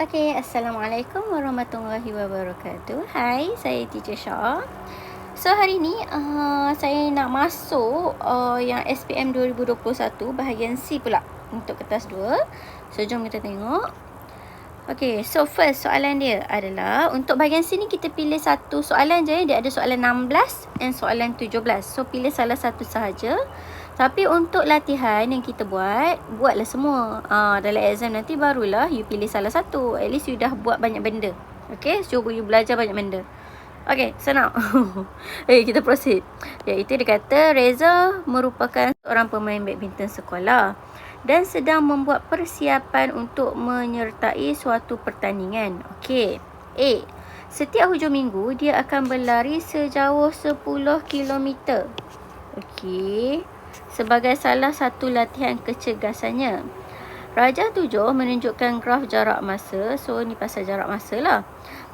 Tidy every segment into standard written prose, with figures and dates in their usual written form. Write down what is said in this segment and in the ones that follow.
Okey, Assalamualaikum warahmatullahi wabarakatuh. Hai, saya Teacher Shah. So, hari ni saya nak masuk yang SPM 2021 bahagian C pula untuk kertas 2. So, jom kita tengok. Okey, so first soalan dia adalah untuk bahagian C ni kita pilih satu soalan je. Dia ada soalan 16 dan soalan 17. So, pilih salah satu sahaja. Tapi untuk latihan yang kita buatlah semua. Dalam exam nanti barulah you pilih salah satu. At least you dah buat banyak benda. Okay, so you belajar banyak benda. Okay, so now kita proceed. Iaitu dia kata Reza merupakan seorang pemain badminton sekolah dan sedang membuat persiapan untuk menyertai suatu pertandingan. Okay, A. Setiap hujung minggu dia akan berlari sejauh 10 km. Okay, sebagai salah satu latihan kecergasannya. Rajah 7 menunjukkan graf jarak masa. So, ni pasal jarak masa lah.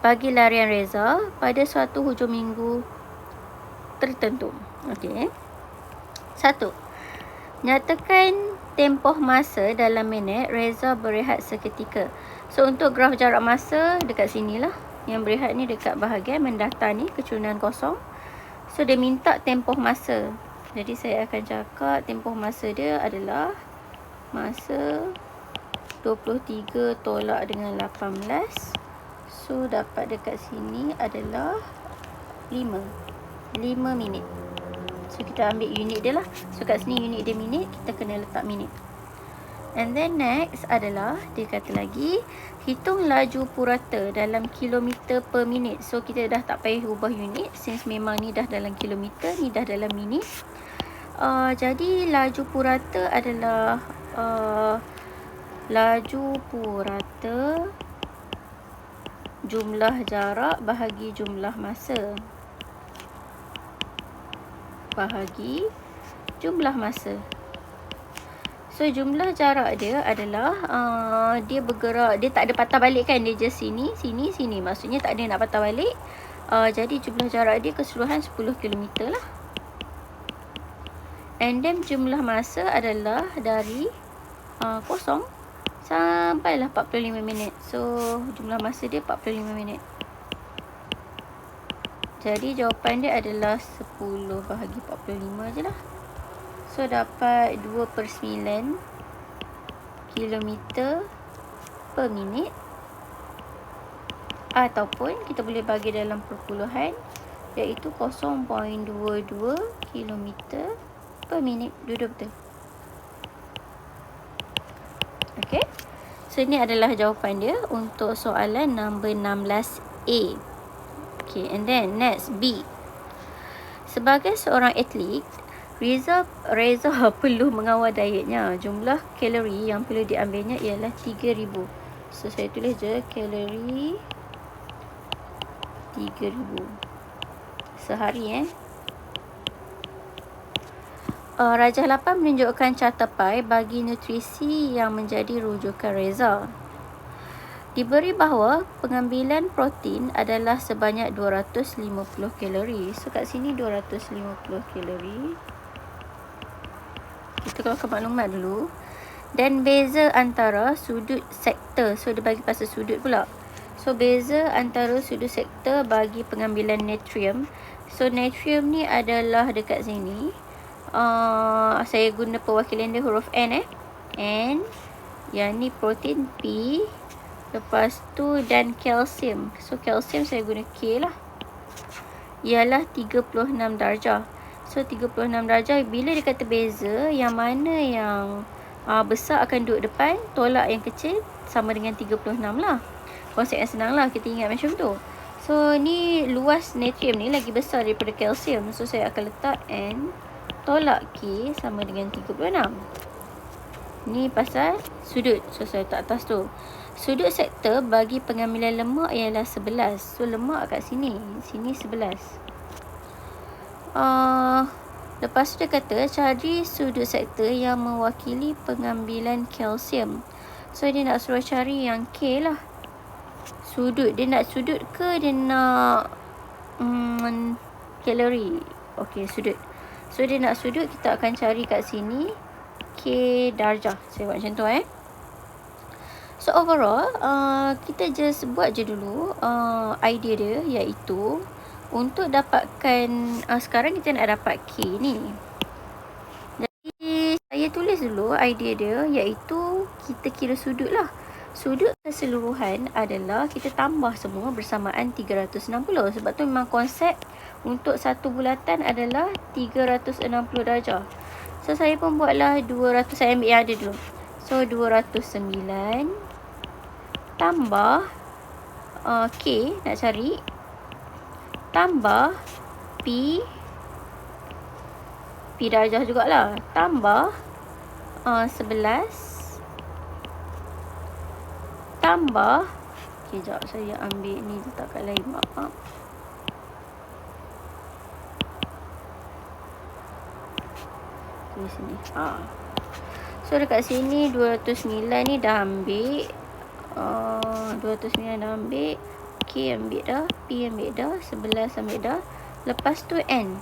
Bagi larian Reza pada suatu hujung minggu tertentu. Okey. 1. Nyatakan tempoh masa dalam minit Reza berehat seketika. So, untuk graf jarak masa dekat sini lah. Yang berehat ni dekat bahagian mendatar ni, kecurangan kosong. So, dia minta tempoh masa. Jadi saya akan cakap tempoh masa dia adalah masa 23 tolak dengan 18. So dapat dekat sini adalah 5 minit. So kita ambil unit dia lah. So kat sini unit dia minit, kita kena letak minit. And then next adalah dia kata lagi hitung laju purata dalam kilometer per minit. So kita dah tak payah ubah unit since memang ni dah dalam kilometer, ni dah dalam minit. Jadi laju purata adalah laju purata jumlah jarak bahagi jumlah masa. Bahagi jumlah masa. So jumlah jarak dia adalah dia bergerak, dia tak ada patah balik kan, dia just sini, sini, sini. Maksudnya tak ada nak patah balik. Jadi jumlah jarak dia keseluruhan 10 km lah. And then jumlah masa adalah dari kosong sampailah 45 minit. So jumlah masa dia 45 minit. Jadi jawapan dia adalah 10 bahagi 45 je lah. So dapat 2/9 km per minit. Ataupun kita boleh bagi dalam perpuluhan, iaitu 0.22 km per minit. Dua-dua betul. Okay. So ini adalah jawapan dia untuk soalan nombor 16A. Okay, and then next B. Sebagai seorang atlet, Reza perlu mengawal dietnya. Jumlah kalori yang perlu diambilnya ialah 3000. So saya tulis je kalori 3000 sehari. Rajah 8 menunjukkan cartapai bagi nutrisi yang menjadi rujukan Reza. Diberi bahawa pengambilan protein adalah sebanyak 250 kalori. So kat sini 250 kalori. Kita keluarkan maklumat dulu. Dan beza antara sudut sektor. So dia bagi pasal sudut pula. So beza antara sudut sektor bagi pengambilan natrium. So natrium ni adalah dekat sini. Saya guna perwakilan dia huruf N N. Yang ni protein P. Lepas tu dan kalsium. So kalsium saya guna K lah. Ialah 36 darjah. So 36 darjah. Bila dia kata beza, yang mana yang besar akan duduk depan, tolak yang kecil sama dengan 36 lah. Konsep yang senang lah, kita ingat macam tu. So ni luas natrium ni lagi besar daripada kalsium. So saya akan letak N tolak K sama dengan 36. Ni pasal sudut. So saya letak atas tu. Sudut sektor bagi pengambilan lemak ialah 11. So lemak kat sini. Sini 11. Lepas tu dia kata cari sudut sektor yang mewakili pengambilan kalsium. So dia nak suruh cari yang K lah. Sudut. Dia nak sudut ke dia nak kalori? Okey, sudut. So dia nak sudut, kita akan cari kat sini K darjah. Saya buat macam tu So overall, kita just buat je dulu idea dia, iaitu untuk dapatkan sekarang kita nak dapat K ni. Jadi saya tulis dulu idea dia, iaitu kita kira sudut lah. Sudut keseluruhan adalah kita tambah semua bersamaan 360. Sebab tu memang konsep untuk satu bulatan adalah 360 darjah. So saya pun buatlah 200, saya ambil yang ada dulu. So 209 tambah K nak cari, tambah P darjah jugalah, tambah 11 tambah, sekejap saya ambil ni letak kat lain, maaf. Di sini. So dekat sini 209 ni dah ambil. 209 dah ambil. K ambil dah, P ambil dah, 11 ambil dah. Lepas tu N.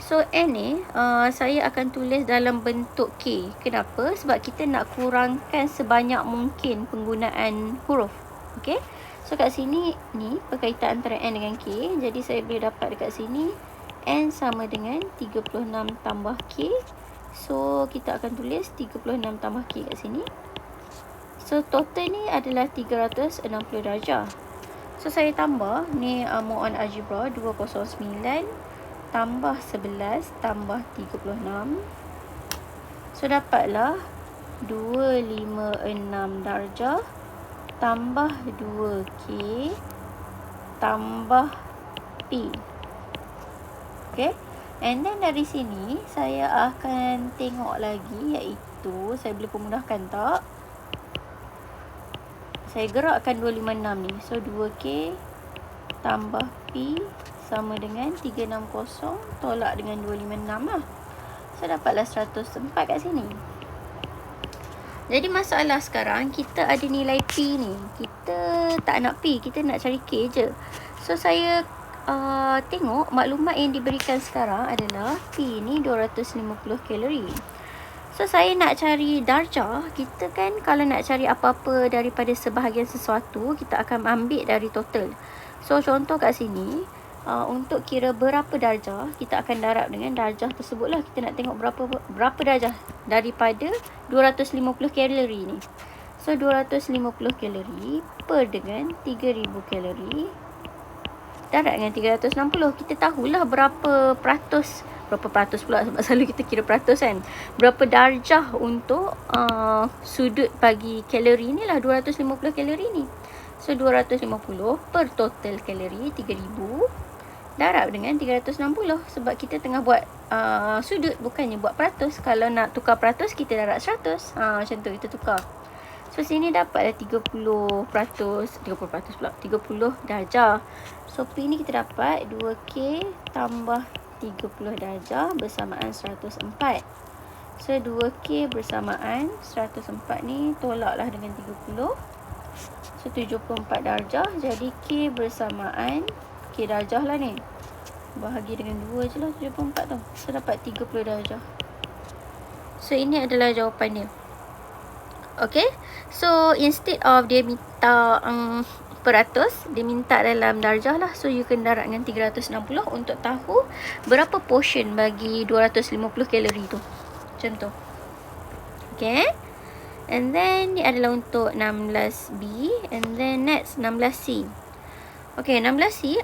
So N ni saya akan tulis dalam bentuk K. Kenapa? Sebab kita nak kurangkan sebanyak mungkin penggunaan huruf. Okay. So kat sini ni perkaitan antara N dengan K. Jadi saya boleh dapat dekat sini N sama dengan 36 tambah K. So kita akan tulis 36 tambah K kat sini. So total ni adalah 360 darjah. So saya tambah ni more on algebra, 209 tambah 11 tambah 36. So dapatlah 256 darjah tambah 2K tambah P. Okay. And then dari sini saya akan tengok lagi, iaitu saya boleh pemudahkan tak? Saya gerakkan 256 ni. So 2K tambah P sama dengan 360 tolak dengan 256 lah. So dapatlah 104 kat sini. Jadi masalah sekarang kita ada nilai P ni. Kita tak nak P, kita nak cari K je. So saya tengok maklumat yang diberikan sekarang adalah P ni 250 kalori. So saya nak cari darjah. Kita kan kalau nak cari apa-apa daripada sebahagian sesuatu, kita akan ambil dari total. So contoh kat sini, untuk kira berapa darjah, kita akan darab dengan darjah tersebut lah. Kita nak tengok berapa darjah daripada 250 kalori ni. So 250 kalori per dengan 3000 kalori darab dengan 360. Kita tahulah berapa peratus pula, sebab selalu kita kira peratus kan. Berapa darjah untuk sudut bagi kalori ni lah, 250 kalori ni. So 250 per total kalori 3000 darab dengan 360. Sebab kita tengah buat sudut, bukannya buat peratus. Kalau nak tukar peratus, kita darab 100. Macam tu kita tukar. So sini dapatlah 30 darjah. So P ni kita dapat 2K tambah 30 darjah bersamaan 104. So 2K bersamaan 104 ni tolaklah dengan 30. So 74 darjah. Jadi K bersamaan, K darjah lah ni, bahagi dengan 2 je lah 74 tu. So dapat 30 darjah. So ini adalah jawapan dia. Okay. So instead of dia minta peratus, dia minta dalam darjah lah. So you can darab dengan 360 untuk tahu berapa portion bagi 250 kalori tu. Macam tu. Okay. And then ni adalah untuk 16B. And then next 16C. Okay, 16C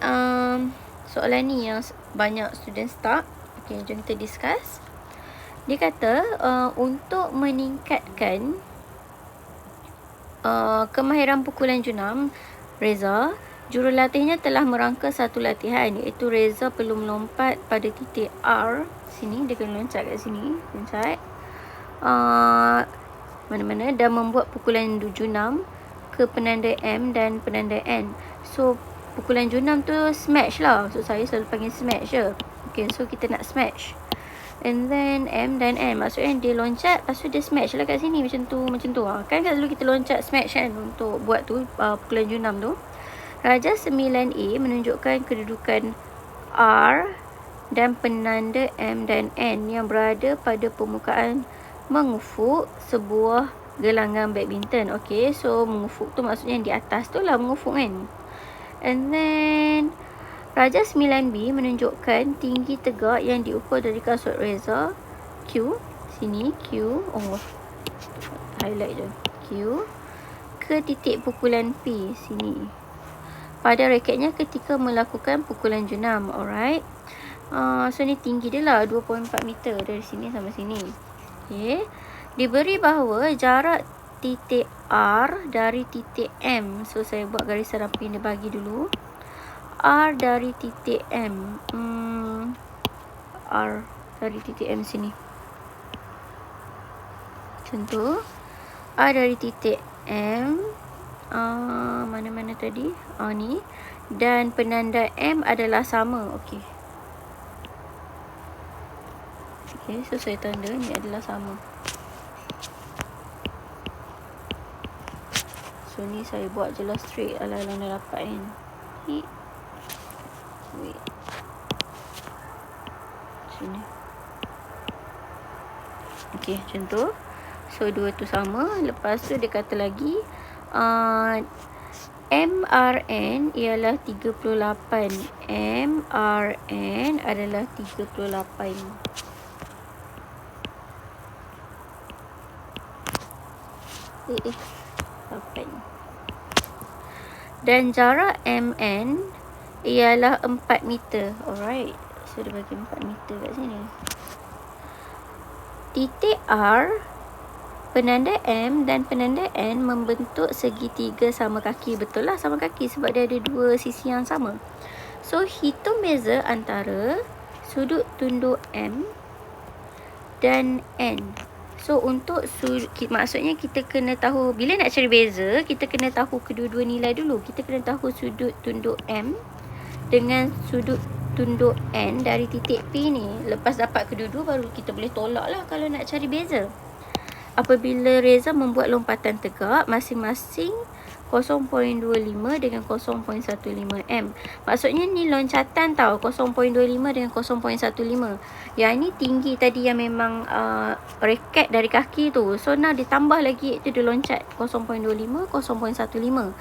soalan ni yang banyak student start. Okay, jom kita discuss. Dia kata untuk meningkatkan kemahiran pukulan junam Reza, jurulatihnya telah merangka satu latihan, iaitu Reza perlu melompat pada titik R. Sini, dia kena loncat kat sini. Loncat mana-mana dan membuat pukulan junam ke penanda M dan penanda N. So pukulan junam tu smash lah. So saya selalu panggil smash je. Okay, so kita nak smash. And then M dan N, maksudnya dia loncat, lepas tu dia smash lah kat sini. Macam tu. Kan selalu kita loncat smash kan untuk buat tu pukulan junam tu. Raja 9A menunjukkan kedudukan R dan penanda M dan N yang berada pada permukaan mengufuk sebuah gelanggang badminton. Okay, so mengufuk tu maksudnya di atas tu lah mengufuk kan. And then Raja 9B menunjukkan tinggi tegak yang diukur dari kasut reza Q. Sini Q. Oh, highlight je. Q ke titik pukulan P. Sini. Pada raketnya ketika melakukan pukulan jenam. Alright. So ni tinggi dia lah 2.4 meter dari sini sampai sini. Okay. Diberi bahawa jarak titik R dari titik M. So saya buat garisan rapi dia bagi dulu. R dari titik M. R dari titik M sini. Contoh. R dari titik M. Mana-mana tadi? Ni. Dan penanda M adalah sama. Okey. Okay, so saya tanda ni adalah sama. So ni saya buat je lah straight. Alang-alang dah dapat kan. Wait. Sini. Okay, macam tu. So dua tu sama. Lepas tu dia kata lagi MRN ialah 38. MRN adalah 38. Dan jarak MN ialah 4 meter. Alright. So dia bagi 4 meter kat sini. Titik R, penanda M dan penanda N membentuk segitiga sama kaki. Betul lah sama kaki sebab dia ada dua sisi yang sama. So hitung beza antara sudut tunduk M dan N. So untuk maksudnya kita kena tahu, bila nak cari beza, kita kena tahu kedua-dua nilai dulu. Kita kena tahu sudut tunduk M dengan sudut tunduk N dari titik P ni. Lepas dapat kedua-dua baru kita boleh tolak lah kalau nak cari beza. Apabila reza membuat lompatan tegak, masing-masing 0.25 dengan 0.15 M. Maksudnya ni loncatan tau, 0.25 dengan 0.15. Yang ni tinggi tadi yang memang raket dari kaki tu. So now ditambah lagi itu dia loncat 0.25, 0.15.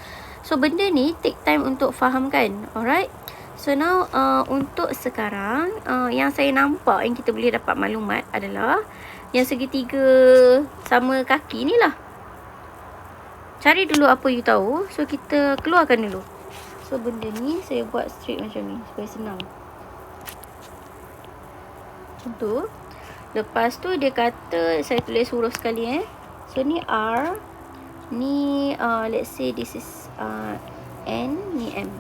So benda ni take time untuk fahamkan. Alright. So now untuk sekarang yang saya nampak yang kita boleh dapat maklumat adalah yang segitiga sama kaki ni lah. Cari dulu apa you tahu. So kita keluarkan dulu. So benda ni saya buat straight macam ni supaya senang. Contoh. Lepas tu dia kata saya tulis huruf sekali So ni R. Ni let's say this is N. Ni M.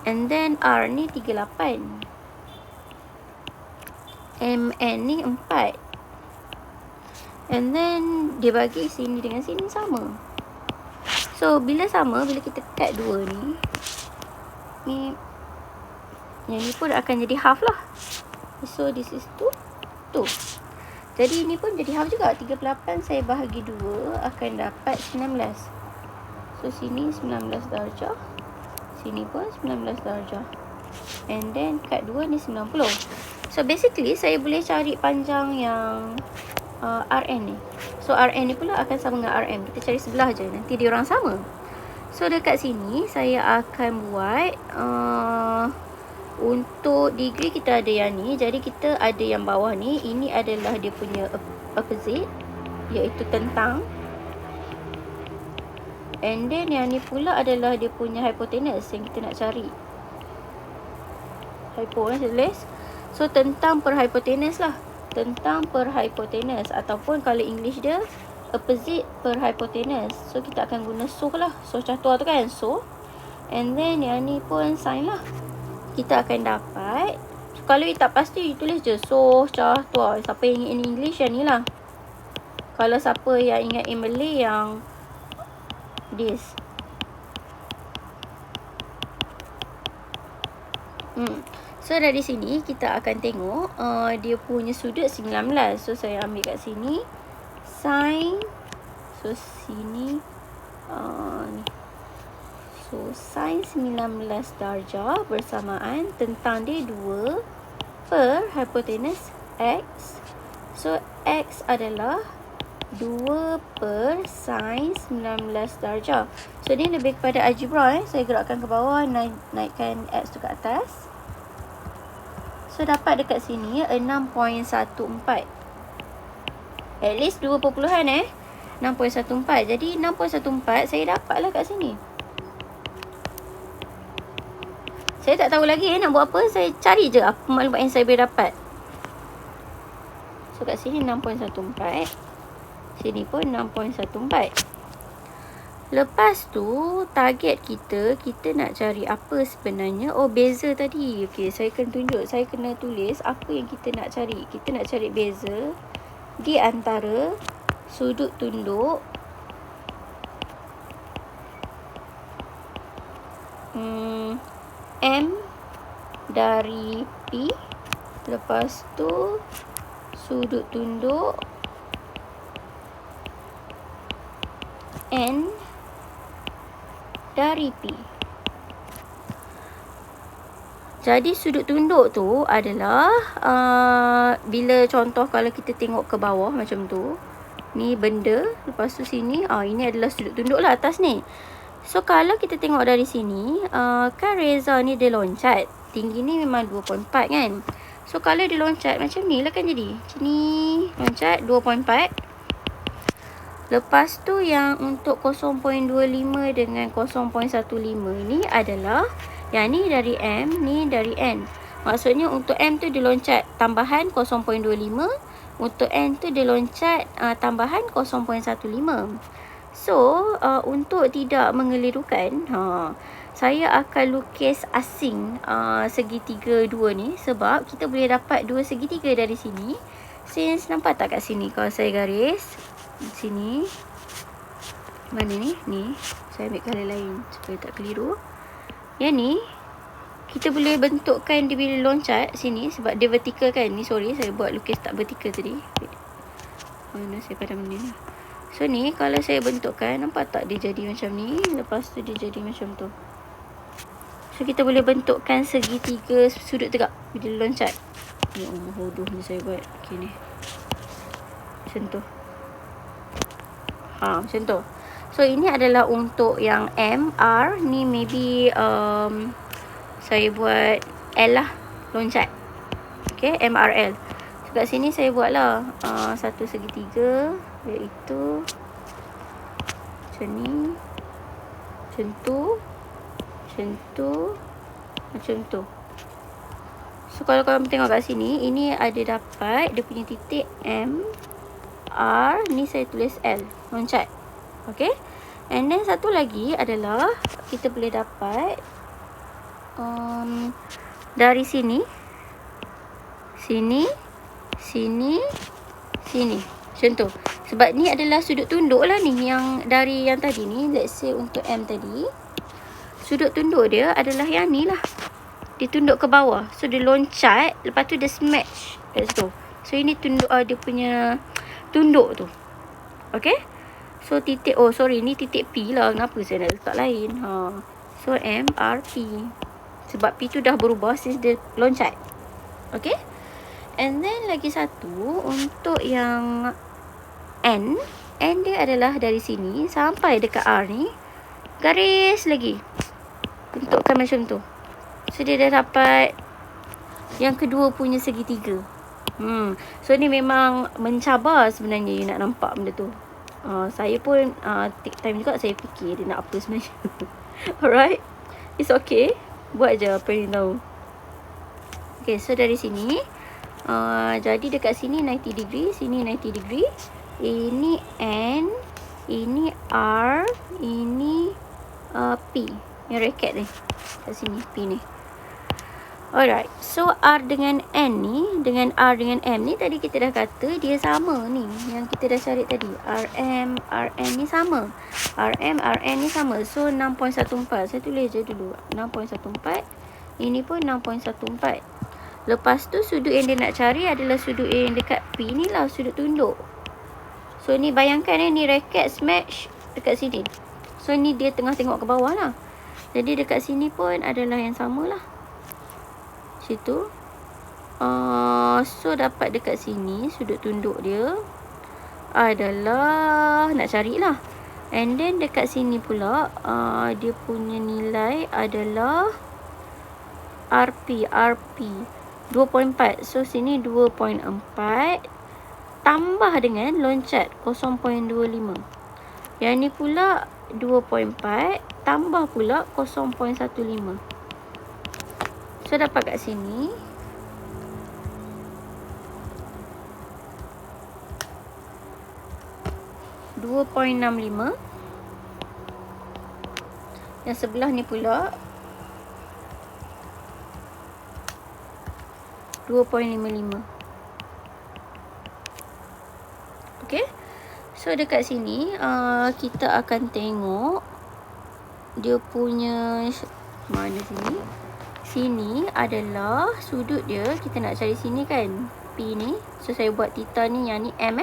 And then R ni 38. MN ni 4. And then dia bagi sini dengan sini sama. So bila sama, bila kita cut dua ni, yang ni pun akan jadi half lah. So this is 2. Jadi ni pun jadi half juga. 38 saya bahagi 2 akan dapat 19. So sini 19 darjah. Sini pun 19 darjah. And then cut 2 ni 90. So basically saya boleh cari panjang yang RN ni. So RN ni pula akan sama dengan RM. Kita cari sebelah je, nanti dia orang sama. So dekat sini saya akan buat untuk degree kita ada yang ni. Jadi kita ada yang bawah ni. Ini adalah dia punya opposite, iaitu tentang. And then yang ni pula adalah dia punya hypotenuse yang kita nak cari. Hypo saya tulis. So tentang per hypotenuse lah. Tentang per hypotenuse. Ataupun kalau English dia opposite per hypotenuse. So kita akan guna so lah. So catur tu kan. So. And then yang ni pun sin lah. Kita akan dapat. So, kalau you tak pasti you tulis je so catur. Siapa yang ingat in English yang ni lah. Kalau siapa yang ingat in Malay yang this. So dari sini kita akan tengok dia punya sudut 19. So saya ambil kat sini sin. So sini ni. So sin 19 darjah bersamaan tentang dia 2 per hypotenuse X. So X adalah 2 per sin 19 darjah. So ni lebih kepada algebra Saya gerakkan ke bawah, naikkan X tu ke atas. So dapat dekat sini 6.14. At least 2 perpuluhan 6.14. Jadi 6.14 saya dapatlah kat sini. Saya tak tahu lagi nak buat apa. Saya cari je apa maklumat yang saya boleh dapat. So kat sini 6.14. Sini pun 6.14. Lepas tu target kita nak cari apa sebenarnya. Oh, beza tadi. Okey, saya kena tunjuk. Saya kena tulis apa yang kita nak cari. Kita nak cari beza di antara sudut tunduk M dari P. Lepas tu sudut tunduk N dari P. Jadi sudut tunduk tu adalah bila contoh kalau kita tengok ke bawah macam tu, ni benda, lepas tu sini ini adalah sudut tunduk lah atas ni. So kalau kita tengok dari sini, kan Reza ni dia loncat, tinggi ni memang 2.4 kan. So kalau dia loncat macam ni lah kan jadi. Sini loncat 2.4. Lepas tu yang untuk 0.25 dengan 0.15 ni adalah yang ni dari M, ni dari N. Maksudnya untuk M tu dia loncat tambahan 0.25, untuk N tu dia loncat tambahan 0.15. So untuk tidak mengelirukan, saya akan lukis asing segitiga dua ni, sebab kita boleh dapat dua segitiga dari sini. Since nampak tak kat sini kalau saya garis di sini, mana ni? Ni saya ambil color lain supaya tak keliru. Yang ni kita boleh bentukkan dia bila loncat sini, sebab dia vertikal kan. Ni sorry, saya buat lukis tak vertikal tadi. Mana saya padam ni. So ni kalau saya bentukkan, nampak tak dia jadi macam ni, lepas tu dia jadi macam tu. So kita boleh bentukkan segitiga sudut tegak bila loncat. Ya Allah, bodoh ni saya buat. Okay ni, macam tu. Macam tu. So ini adalah untuk yang M, R. Ni maybe saya buat L lah, loncat. Okay, M, R, L. So kat sini saya buat lah satu segitiga, iaitu macam ni, macam tu, macam tu, macam tu. So kalau korang tengok kat sini, ini ada dapat dia punya titik M, R, ni saya tulis L, loncat. Okay. And then satu lagi adalah kita boleh dapat dari sini, sini, sini, sini, macam tu. Sebab ni adalah sudut tunduk lah ni, yang dari yang tadi ni. Let's say untuk M tadi, sudut tunduk dia adalah yang ni lah. Dia tunduk ke bawah. So dia loncat, lepas tu dia smash kat situ. So ini tunduk dia punya tunduk tu. Okay. So titik, oh sorry, ni titik P lah. Kenapa saya nak letak lain? So M, R, P. Sebab P tu dah berubah since dia loncat. Okay. And then lagi satu untuk yang N. N dia adalah dari sini sampai dekat R ni, garis lagi, bentukkan macam tu. So dia dah dapat yang kedua punya segitiga. So ni memang mencabar sebenarnya you nak nampak benda tu. Saya pun take time juga, saya fikir dia nak apa sebenarnya. Alright, it's okay, buat je apa yang tahu. Okay, so dari sini jadi dekat sini 90 degree, sini 90 degree. Ini N, ini R, ini P. Yang raket ni kat sini, P ni. Alright, so R dengan N ni, dengan R dengan M ni, tadi kita dah kata dia sama ni, yang kita dah cari tadi. RM, RN ni sama, RM, RN ni sama. So 6.14, saya tulis je dulu 6.14. Ini pun 6.14. Lepas tu sudut yang dia nak cari adalah sudut yang dekat P ni lah, sudut tunduk. So ni bayangkan ni raket smash dekat sini. So ni dia tengah tengok ke bawah lah. Jadi dekat sini pun adalah yang sama lah, situ. So dapat dekat sini sudut tunduk dia adalah, nak carilah. And then dekat sini pula dia punya nilai adalah RP 2.4. So sini 2.4 tambah dengan loncat 0.25. Yang ni pula 2.4 tambah pula 0.15. So dapat kat sini .65. Yang sebelah ni pula 2.55. Okay. So dekat sini kita akan tengok dia punya mana sini. Sini adalah sudut dia. Kita nak cari sini kan, P ni. So saya buat theta ni, yang ni M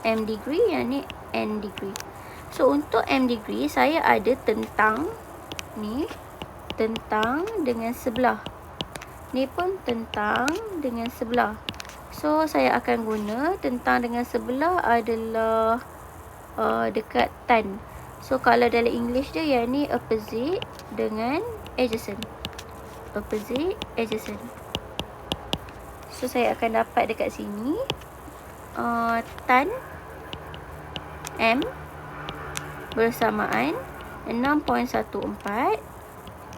M degree, yang ni N degree. So untuk M degree saya ada tentang ni, tentang dengan sebelah. Ni pun tentang dengan sebelah. So saya akan guna tentang dengan sebelah adalah dekat tan. So kalau dalam English dia, yang ni opposite dengan adjacent. Opposite, adjacent. So saya akan dapat dekat sini tan M bersamaan 6.14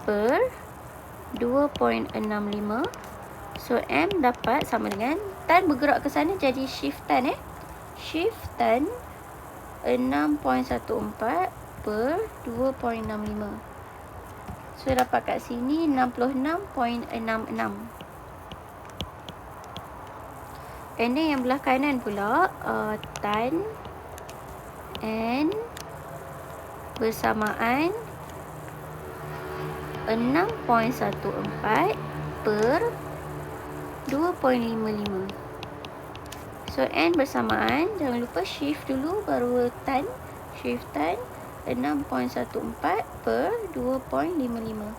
per 2.65. So M dapat sama dengan tan bergerak ke sana, jadi shift tan shift tan 6.14 per 2.65. So dapat kat sini 66.66. And then yang belah kanan pula tan N bersamaan 6.14 per 2.55. So N bersamaan, jangan lupa shift dulu baru tan, shift tan 6.14 per 2.55.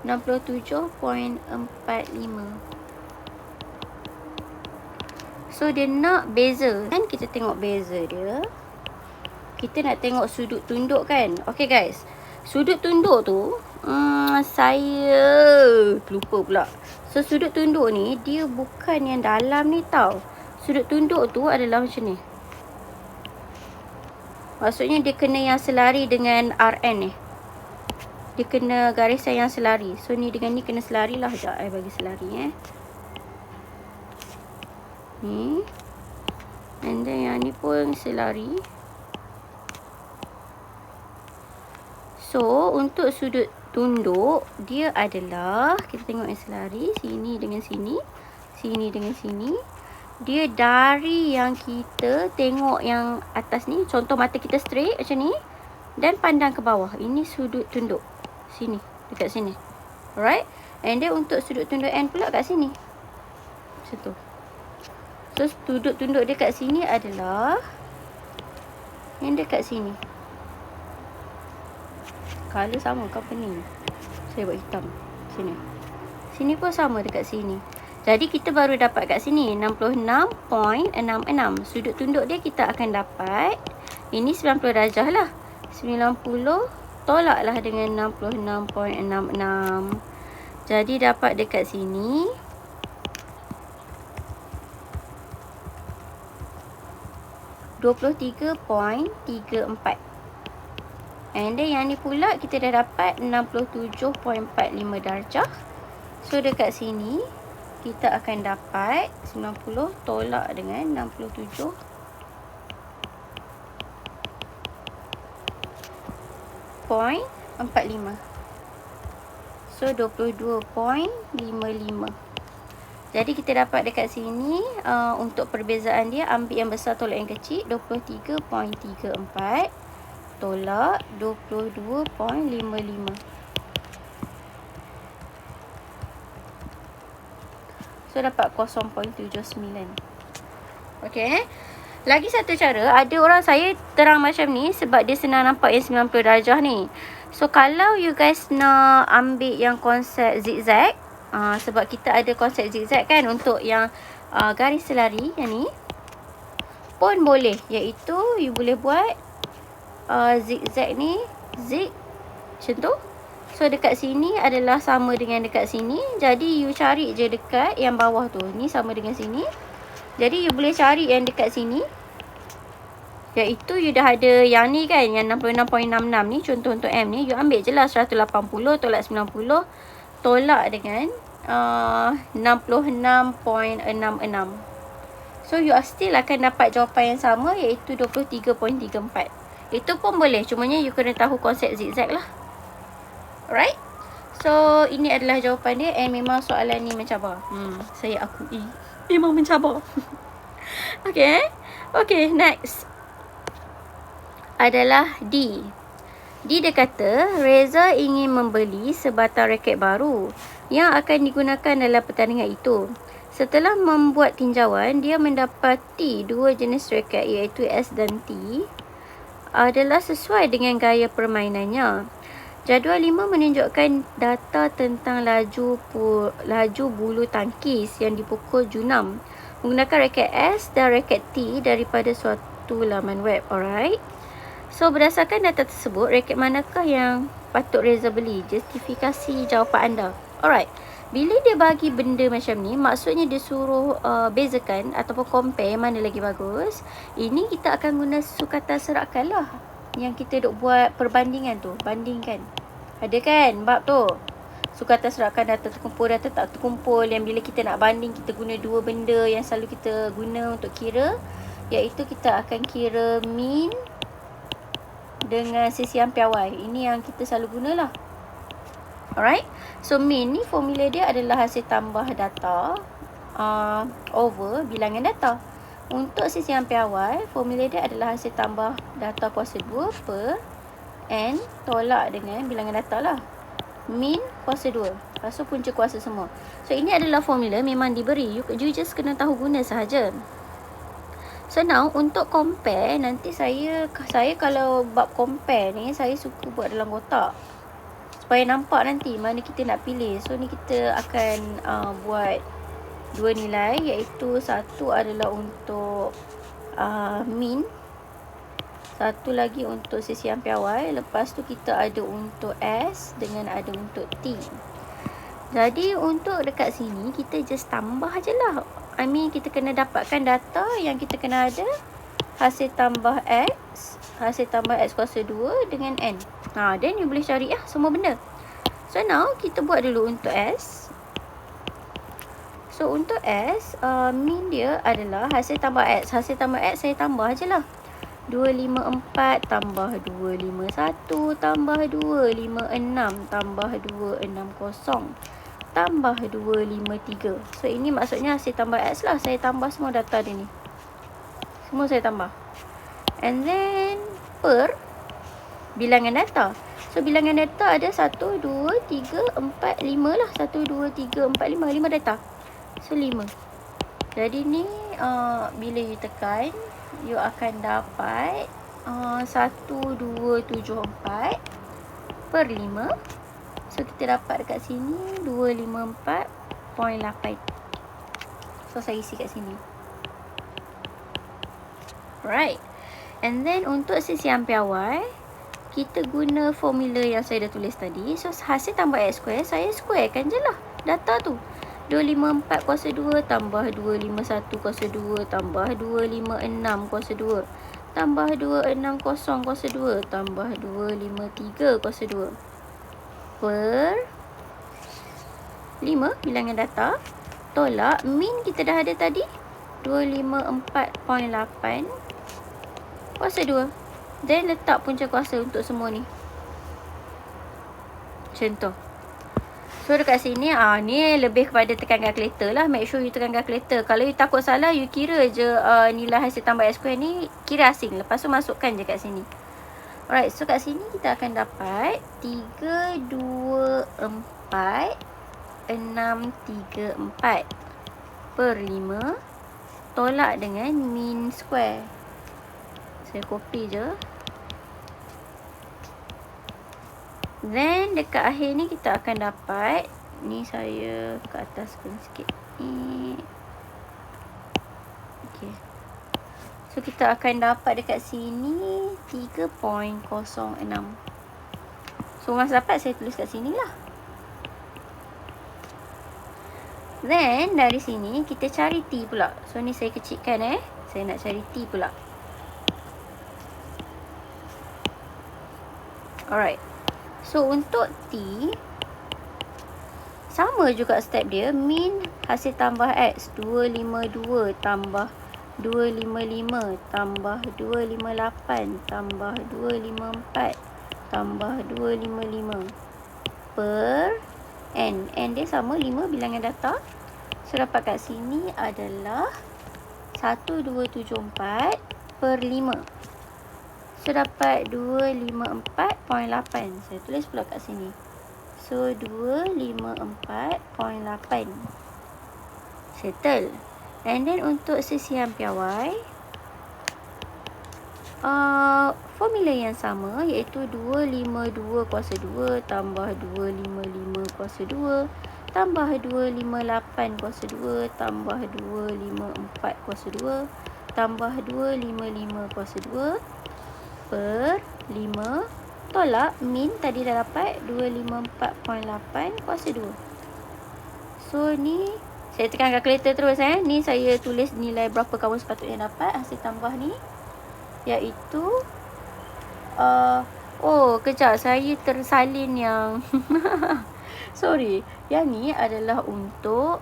67.45. So dia nak beza kan, kita tengok beza dia. Kita nak tengok sudut tunduk kan. Okay guys, sudut tunduk tu saya lupa pula. So sudut tunduk ni dia bukan yang dalam ni tau. Sudut tunduk tu adalah macam ni. Maksudnya dia kena yang selari dengan RN ni. Dia kena garisan yang selari. So ni dengan ni kena selari lah. Sekejap saya bagi selari ni. And then yang ni pun selari. So untuk sudut tunduk dia adalah, kita tengok yang selari, sini dengan sini, sini dengan sini. Dia dari yang kita tengok yang atas ni, contoh mata kita straight macam ni, dan pandang ke bawah. Ini sudut tunduk. Sini, dekat sini. Alright. And then untuk sudut tunduk N pula kat sini. Macam tu. So sudut tunduk dia kat sini adalah yang dekat sini. Color sama ke apa ni? Saya buat hitam. Sini. Sini pun sama dekat sini. Jadi kita baru dapat kat sini 66.66. Sudut tunduk dia kita akan dapat, ini 90 darjah lah. 90 tolaklah dengan 66.66. Jadi dapat dekat sini 23.34. And then yang ni pula kita dah dapat 67.45 darjah. So dekat sini kita akan dapat 90 tolak dengan 67.45. So 22.55. Jadi kita dapat dekat sini untuk perbezaan dia, ambil yang besar tolak yang kecil, 23.34 tolak 22.55. So dapat 0.79. Okay. Lagi satu cara, ada orang saya terang macam ni sebab dia senang nampak yang 90 darjah ni. So kalau you guys nak ambil yang konsep zigzag, sebab kita ada konsep zigzag kan untuk yang garis selari yang ni. pun boleh, iaitu you boleh buat zigzag ni, zig macam tu. So dekat sini adalah sama dengan dekat sini. Jadi you cari je dekat yang bawah tu. Ni sama dengan sini. Jadi you boleh cari yang dekat sini, iaitu you dah ada yang ni kan, yang 66.66 ni, contoh untuk M ni, you ambil je lah 180 tolak 90 tolak dengan 66.66. So you still akan dapat jawapan yang sama, iaitu 23.34. Itu pun boleh, cumanya you kena tahu konsep zigzag lah. Alright. So ini adalah jawapan dia, and memang soalan ni mencabar. Saya akui memang mencabar. Okay. Okay, next adalah D. D dia kata, Reza ingin membeli sebatang raket baru yang akan digunakan dalam pertandingan itu. Setelah membuat tinjauan, dia mendapati dua jenis raket, iaitu S dan T, adalah sesuai dengan gaya permainannya. Jadual 5 menunjukkan data tentang laju bulu tangkis yang dipukul Junam menggunakan raket S dan raket T daripada suatu laman web. Alright. So berdasarkan data tersebut, raket manakah yang patut Reza beli? Justifikasi jawapan anda. Alright. Bila dia bagi benda macam ni, maksudnya dia suruh bezakan ataupun compare mana lagi bagus. Ini kita akan guna sukatan serakal lah, yang kita duk buat perbandingan tu, bandingkan. Ada kan bab tu, sukatan serakal data terkumpul, data tak terkumpul, yang bila kita nak banding, kita guna dua benda yang selalu kita guna untuk kira, iaitu kita akan kira mean dengan sisian piawai. Ini yang kita selalu gunalah. Alright. So mean ni formula dia adalah hasil tambah data over bilangan data. Untuk sisian piawai, formula dia adalah hasil tambah data kuasa 2 per N tolak dengan bilangan data lah. Min kuasa 2. Lepas tu punca kuasa semua. So ini adalah formula, memang diberi. You just kena tahu guna sahaja. So now untuk compare, nanti saya kalau bab compare ni, saya suka buat dalam kotak, supaya nampak nanti mana kita nak pilih. So ni kita akan buat dua nilai, iaitu satu adalah untuk min, satu lagi untuk sisian piawai. Lepas tu kita ada untuk S dengan ada untuk T. Jadi untuk dekat sini kita just tambah je lah. I mean kita kena dapatkan data yang kita kena ada hasil tambah X, hasil tambah X kuasa 2 dengan N. Then you boleh cari semua benda. So now kita buat dulu untuk S. So untuk S, min dia adalah hasil tambah X. Hasil tambah X saya tambah je lah. 254 tambah 251 tambah 256 tambah 260 tambah 253. So ini maksudnya hasil tambah X lah. Saya tambah semua data dia ni. Semua saya tambah. And then per bilangan data. So bilangan data ada 1, 2, 3, 4, 5 lah. 1, 2, 3, 4, 5. 5 data. So 5. Jadi ni bila you tekan, you akan dapat 1274 per 5. So kita dapat dekat sini 254.8. So saya isi kat sini. Right. And then untuk sisian piawai, kita guna formula yang saya dah tulis tadi. So hasil tambah X square, saya squarekan je lah data tu. 254 kuasa 2 tambah 251 kuasa 2 tambah 256 kuasa 2 tambah 260 kuasa 2 tambah 253 kuasa 2 per 5 bilangan data tolak min kita dah ada tadi 254.8 kuasa 2. Then letak punca kuasa untuk semua ni. Contoh. So dekat sini ni lebih kepada tekan kalkulator lah. Make sure you tekan kalkulator. Kalau you takut salah, you kira je nilai hasil tambah X square ni, kira asing. Lepas tu masukkan je kat sini. Alright, so kat sini kita akan dapat 324 634 per 5 tolak dengan min square. Saya copy je. Then dekat akhir ni kita akan dapat, ni saya ke ataskan sikit ni. Okay. So kita akan dapat dekat sini 3.06. So once dapat saya tulis kat sini lah. Then dari sini kita cari T pula. So ni saya kecilkan saya nak cari T pula. Alright. So untuk T sama juga step dia. Min hasil tambah X 252 tambah 255 tambah 258 tambah 254 tambah 255 per N. N dia sama 5 bilangan data. So dapat kat sini adalah 1274 per 5. So dapat 254.8. Saya tulis pula kat sini. So 254.8. Settle. And then untuk sisian piawai, formula yang sama, iaitu 252 kuasa 2 tambah 255 kuasa 2 tambah 258 kuasa 2 tambah 254 kuasa 2 tambah 255 kuasa 2 per 5 tolak min tadi dah dapat 254.8 kuasa 2. So ni saya tekan kalkulator terus ni saya tulis nilai berapa kamu sepatutnya dapat hasil tambah ni, iaitu kejap saya tersalin yang sorry, yang ni adalah untuk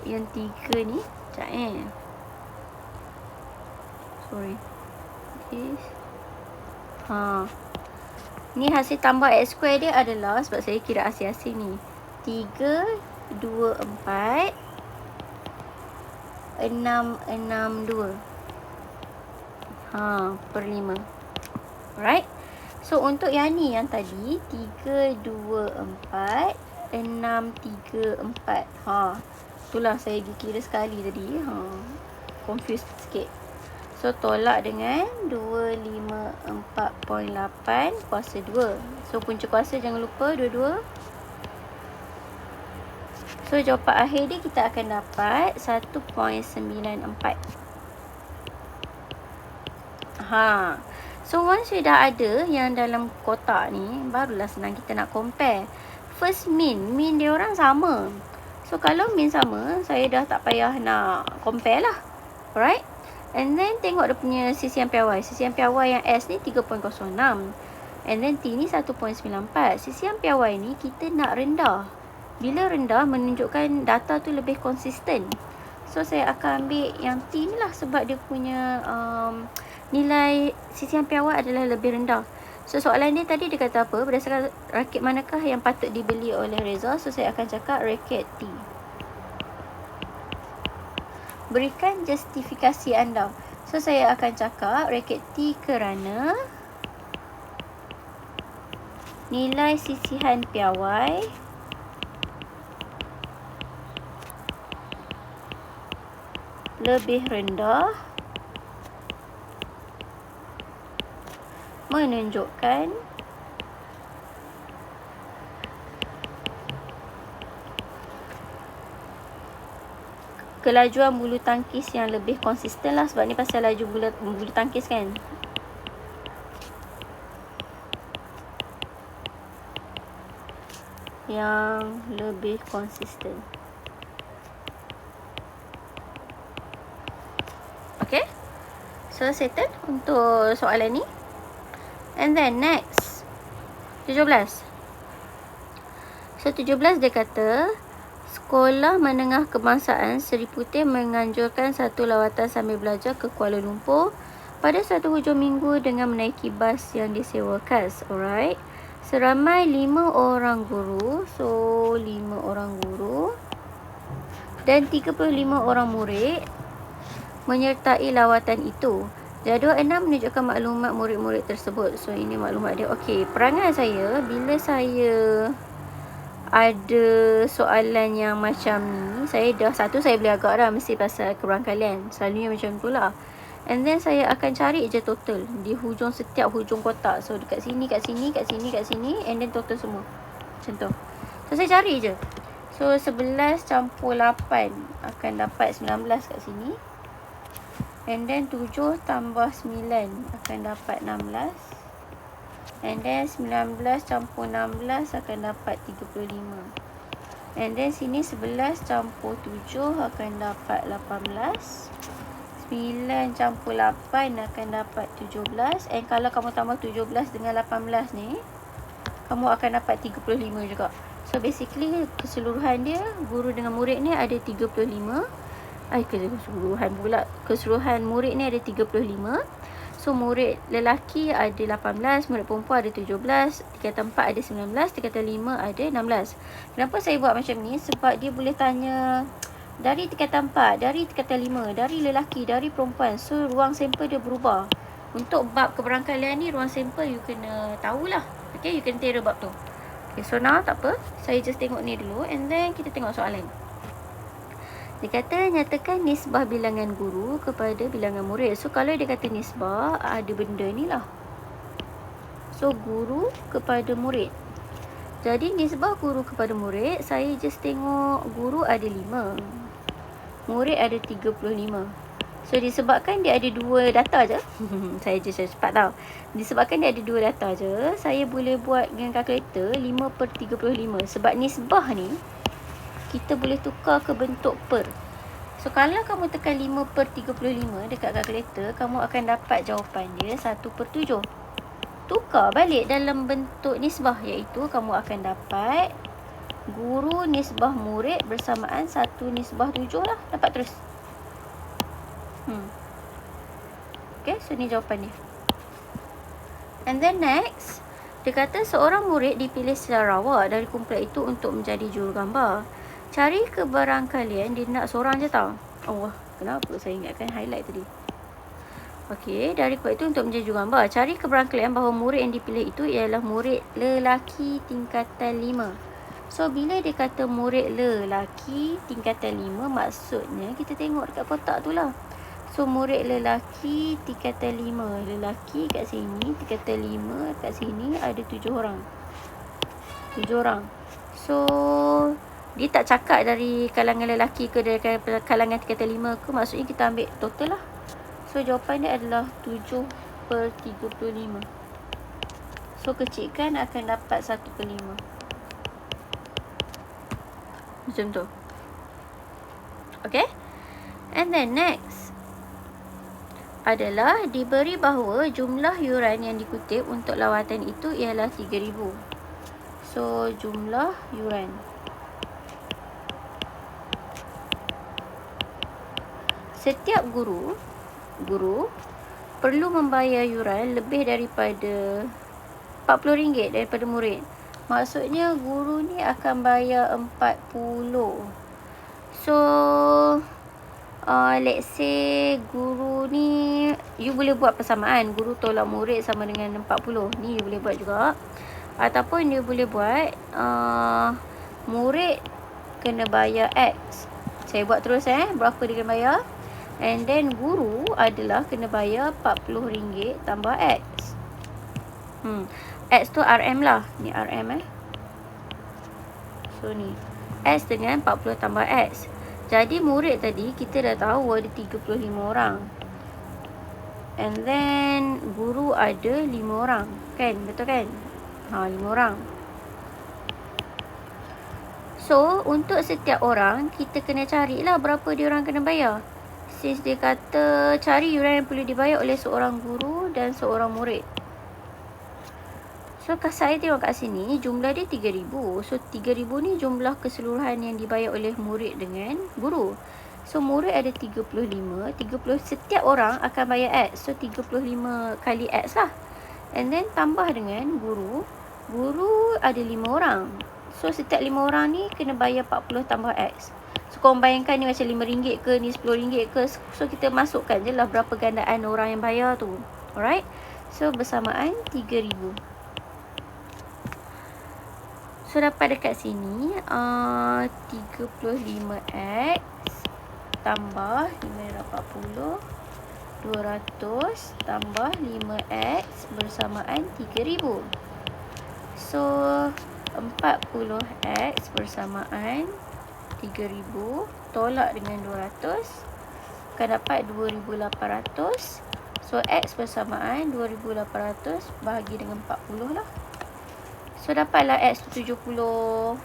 yang 3 ni. Sekejap sorry. Ni hasil tambah X square dia adalah, sebab saya kira asing-asing ni, 324 662 per 5. Alright. So untuk yang ni, yang tadi 324 634. Itulah saya pergi kira sekali tadi. Confused sikit. So tolak dengan 254.8 kuasa 2. So punca kuasa jangan lupa dua-dua. So jawapan akhir dia kita akan dapat 1.94. So once you dah ada yang dalam kotak ni, barulah senang kita nak compare. First min dia orang sama. So kalau min sama, saya dah tak payah nak compare lah. Alright. And then tengok dia punya sisian piawai. Sisian piawai yang S ni 3.06. And then T ni 1.94. Sisian piawai ni kita nak rendah. Bila rendah menunjukkan data tu lebih konsisten. So saya akan ambil yang T ni lah, sebab dia punya nilai sisian piawai adalah lebih rendah. So soalan dia tadi dia kata apa? Berdasarkan rakit manakah yang patut dibeli oleh Reza? So saya akan cakap rakit T. Berikan justifikasi anda. So saya akan cakap rakit T kerana nilai sisihan piawai lebih rendah menunjukkan kelajuan bulu tangkis yang lebih konsisten lah, sebab ni pasal laju bulu tangkis kan. Yang lebih konsisten. Okay. So settle untuk soalan ni. And then next 17. So 17 dia kata Sekolah Menengah Kebangsaan Seri Putih menganjurkan satu lawatan sambil belajar ke Kuala Lumpur pada satu hujung minggu dengan menaiki bas yang disewakan. Alright. Seramai 5 orang guru. So 5 orang guru dan 35 orang murid menyertai lawatan itu. Jadual 6 menunjukkan maklumat murid-murid tersebut. So ini maklumat dia. Okey, perangai saya bila saya ada soalan yang macam ni, saya dah saya boleh agak dah, mesti pasal kurang kalian. Selalunya macam tu lah. And then saya akan cari je total di setiap hujung kotak. So dekat sini, kat sini, kat sini, kat sini, and then total semua. Macam tu. So saya cari je. So 11 campur 8 akan dapat 19 kat sini. And then 7 tambah 9 akan dapat 16. And then 19 campur 16 akan dapat 35. And then sini 11 campur 7 akan dapat 18. 9 campur 8 akan dapat 17. And kalau kamu tambah 17 dengan 18 ni, kamu akan dapat 35 juga. So basically keseluruhan dia, guru dengan murid ni ada 35. Keseluruhan murid ni ada 35. So murid lelaki ada 18, murid perempuan ada 17, tingkatan 4 ada 19, tingkatan 5 ada 16. Kenapa saya buat macam ni? Sebab dia boleh tanya dari tingkatan 4, dari tingkatan 5, dari lelaki, dari perempuan. So ruang sampel dia berubah. Untuk bab keberangkalian ni, ruang sampel you kena tahulah. Okay, you kena tera bab tu. Okay, so now tak apa, saya just tengok ni dulu and then kita tengok soalan. Dia kata nyatakan nisbah bilangan guru kepada bilangan murid. So kalau dia kata nisbah, ada benda ni lah. So guru kepada murid. Jadi nisbah guru kepada murid, saya just tengok guru ada 5, murid ada 35. So disebabkan dia ada 2 data je. Saya just cepat tau. Disebabkan dia ada 2 data je, saya boleh buat dengan kalkulator 5/35. Sebab nisbah ni kita boleh tukar ke bentuk per. So kalau kamu tekan 5/35 dekat kalkulator, kamu akan dapat jawapan dia 1/7. Tukar balik dalam bentuk nisbah, iaitu kamu akan dapat guru nisbah murid bersamaan 1/7 lah. Dapat terus. Okay, so ni jawapan dia. And then next, dia kata seorang murid dipilih secara rawak dari kumpulan itu untuk menjadi jurugambar. Cari keberangkalian, dia nak seorang je tau. Allah, kenapa saya ingatkan highlight tadi. Okey, dari kumpulan itu untuk menjadi jurugambar. Cari keberangkalian bahawa murid yang dipilih itu ialah murid lelaki tingkatan 5. So bila dia kata murid lelaki tingkatan 5, maksudnya kita tengok dekat kotak tu lah. So murid lelaki tingkatan 5, lelaki kat sini, tingkatan 5 kat sini ada 7 orang. 7 orang. So dia tak cakap dari kalangan lelaki ke dari kalangan tingkatan 5 ke, maksudnya kita ambil total lah. So jawapan dia adalah 7/35. So kecilkan akan dapat 1/5. Macam tu. Okay. And then next adalah diberi bahawa jumlah yuran yang dikutip untuk lawatan itu ialah 3,000. So jumlah yuran. Setiap guru perlu membayar yuran lebih daripada RM40 daripada murid. Maksudnya guru ni akan bayar 40. So let's say guru ni, you boleh buat persamaan. Guru tolak murid sama dengan 40. Ni you boleh buat juga. Ataupun you boleh buat murid kena bayar X. Saya buat terus berapa dia kena bayar. And then guru adalah kena bayar RM40 tambah X. X tu RM lah. Ni RM So ni X dengan 40 tambah X. Jadi murid tadi kita dah tahu ada 35 orang. And then guru ada 5 orang. Kan? Betul kan? 5 orang. So untuk setiap orang kita kena carilah berapa dia orang kena bayar. Since dia kata cari yuran yang perlu dibayar oleh seorang guru dan seorang murid. So saya tengok kat sini jumlah dia 3,000. So 3,000 ni jumlah keseluruhan yang dibayar oleh murid dengan guru. So murid ada 35. Setiap orang akan bayar X. So 35 kali X lah. And then tambah dengan guru. Guru ada 5 orang. So setiap 5 orang ni kena bayar 40 tambah X. So korang bayangkan ni macam RM5 ke, ni RM10 ke. So kita masukkan je lah berapa gandaan orang yang bayar tu. Alright. So bersamaan 3,000. So dapat dekat sini 35X tambah 540, 200 tambah 5X bersamaan 3,000. So 40X bersamaan 3,000 tolak dengan 200 akan dapat 2800. So X bersamaan 2800 bahagi dengan 40 lah. So dapatlah X tu 70.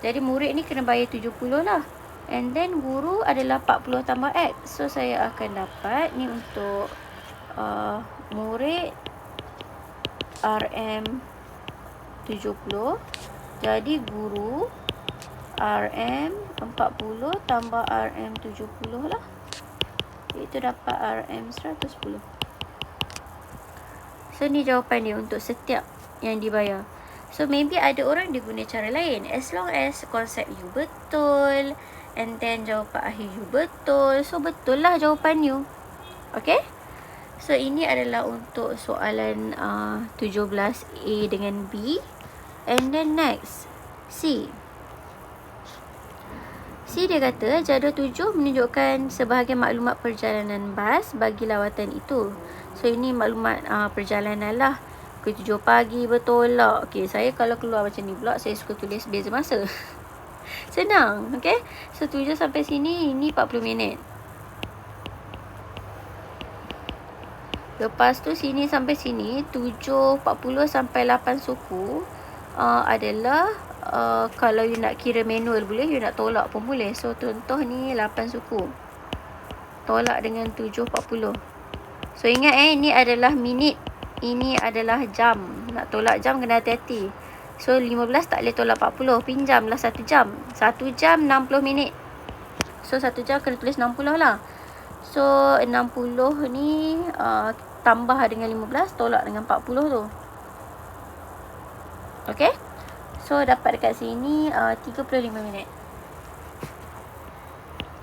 Jadi murid ni kena bayar 70 lah. And then guru adalah 40 tambah X. So saya akan dapat ni untuk murid RM 70. Jadi guru RM 40 tambah RM 70 lah. Itu dapat RM 110. So ni jawapan dia untuk setiap yang dibayar. So maybe ada orang dia guna cara lain. As long as konsep you betul, and then jawapan akhir you betul, so betul lah jawapan you. Okay. So ini adalah untuk soalan 17A dengan B. And then next C. C dia kata jadual 7 menunjukkan sebahagian maklumat perjalanan bas bagi lawatan itu. So ini maklumat perjalanan lah. Pukul 7 pagi bertolak. Okay, saya kalau keluar macam ni pula, saya suka tulis beza masa. Senang, okay. So 7 sampai sini, ini 40 minit. Lepas tu sini sampai sini, 7.40 sampai 8 suku adalah kalau you nak kira manual boleh, you nak tolak pun boleh. So contoh ni 8 suku. Tolak dengan 7.40. So ingat ni adalah minit. Ini adalah jam. Nak tolak jam kena hati-hati. So 15 tak boleh tolak 40. Pinjamlah 1 jam. 1 jam 60 minit. So 1 jam kena tulis 60 lah. So 60 ni tambah dengan 15, tolak dengan 40 tu. Okay. So dapat dekat sini 35 minit.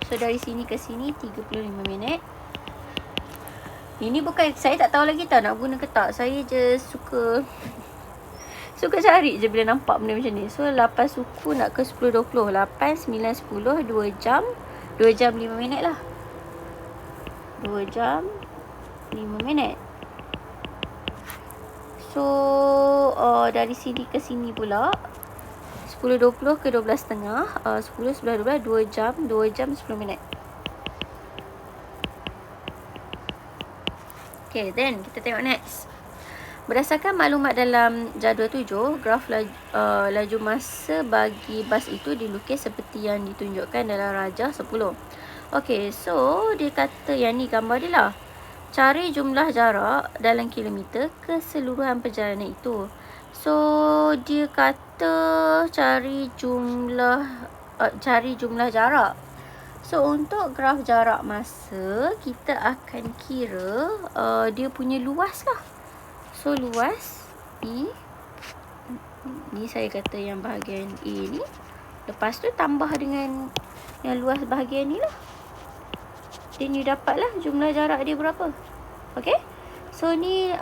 So dari sini ke sini 35 minit. Ini bukan, saya tak tahu lagi tak nak guna ke tak. Saya je suka cari je bila nampak benda macam ni. So 8 suku nak ke 10, 20. 8, 9, 10, 2 jam. 2 jam 5 minit lah. 2 jam 5 minit. So dari sini ke sini pula 10, 20 ke 12.5. 10, 11, 12, 2 jam 10 minit. Okay, then kita tengok next. Berdasarkan maklumat dalam jadual 7, graf laju masa bagi bas itu dilukis seperti yang ditunjukkan dalam rajah 10. Okay, so dia kata yang ni gambar dia lah. Cari jumlah jarak dalam kilometer keseluruhan perjalanan itu. So dia kata cari jumlah jarak. So untuk graf jarak masa, kita akan kira dia punya luas lah. So luas ni saya kata yang bahagian A ni. Lepas tu tambah dengan yang luas bahagian ni lah. Then you dapat lah jumlah jarak dia berapa. Okay. So ni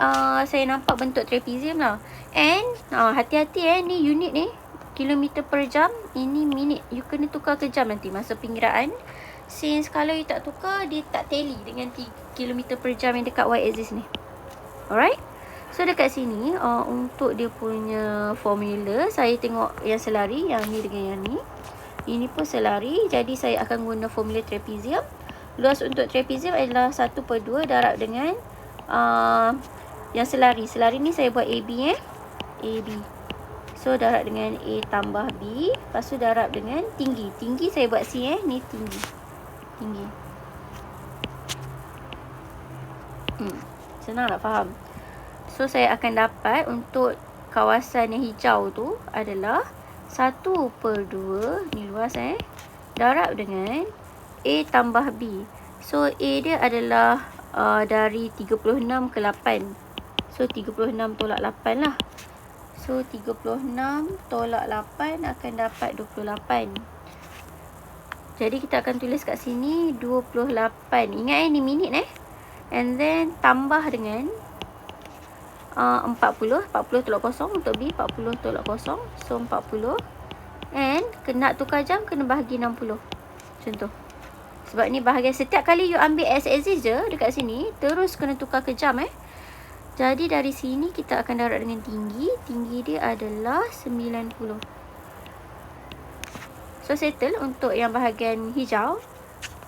saya nampak bentuk trapezium lah. And hati-hati ni unit ni kilometer per jam, ini minit. You kena tukar ke jam nanti masa penggiraan. Since kalau you tak tukar, dia tak tally dengan kilometer per jam yang dekat y-axis ni. Alright. So dekat sini untuk dia punya formula, saya tengok yang selari, yang ni dengan yang ni. Ini pun selari, jadi saya akan guna formula trapezium. Luas untuk trapezium adalah 1/2 darab dengan yang selari. Selari ni saya buat AB AB. So darab dengan A tambah B. Lepas tu darab dengan tinggi. Tinggi saya buat C ni tinggi. Tinggi. Senang nak faham. So saya akan dapat untuk kawasan yang hijau tu adalah 1/2 ni luas darab dengan A tambah B. So A dia adalah dari 36 ke 8. So 36 tolak 8 lah. So 36 tolak 8 akan dapat 28. Jadi kita akan tulis kat sini 28. Ingat ni minit And then tambah dengan 40. 40 tolak 0 untuk B. 40 tolak 0. So 40. And nak tukar jam kena bahagi 60. Macam tu. Sebab ni bahagian setiap kali you ambil x-axis je dekat sini, terus kena tukar ke jam Jadi dari sini kita akan darab dengan tinggi. Tinggi dia adalah 90. So settle untuk yang bahagian hijau.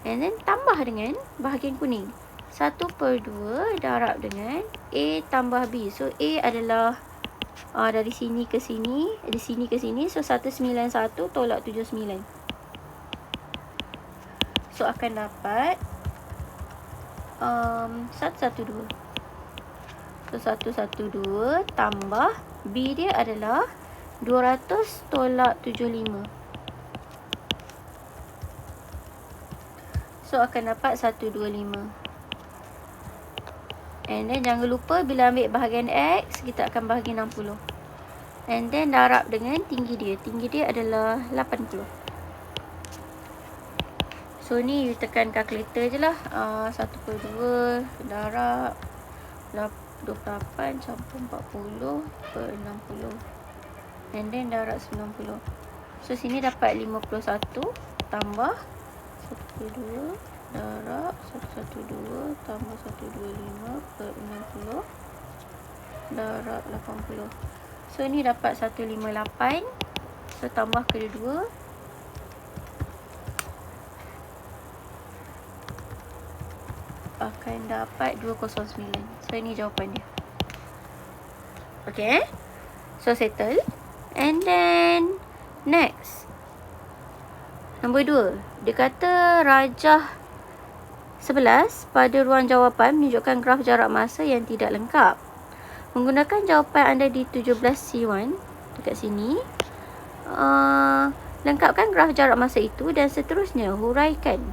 And then tambah dengan bahagian kuning. 1/2 darab dengan A tambah B. So A adalah dari sini ke sini, dari sini ke sini. So 191 tolak 79. So akan dapat 112. So 112 tambah B dia adalah 200 tolak 75. So akan dapat 125. And then jangan lupa bila ambil bahagian X, kita akan bahagi 60. And then darab dengan tinggi dia. Tinggi dia adalah 80. So ni you tekan kalkulator je lah. 1/2 darab 28 campur 40/60. And then darab 90. So sini dapat 51 tambah 1/2 darab 112 tambah 125/60 darab 80. So ni dapat 158. So tambah kedua-dua akan dapat 209. So ini jawapan dia. Okay, so settle. And then next, nombor 2. Dia kata rajah 11 pada ruang jawapan menunjukkan graf jarak masa yang tidak lengkap. Menggunakan jawapan anda di 17C1 dekat sini, lengkapkan graf jarak masa itu dan seterusnya huraikan.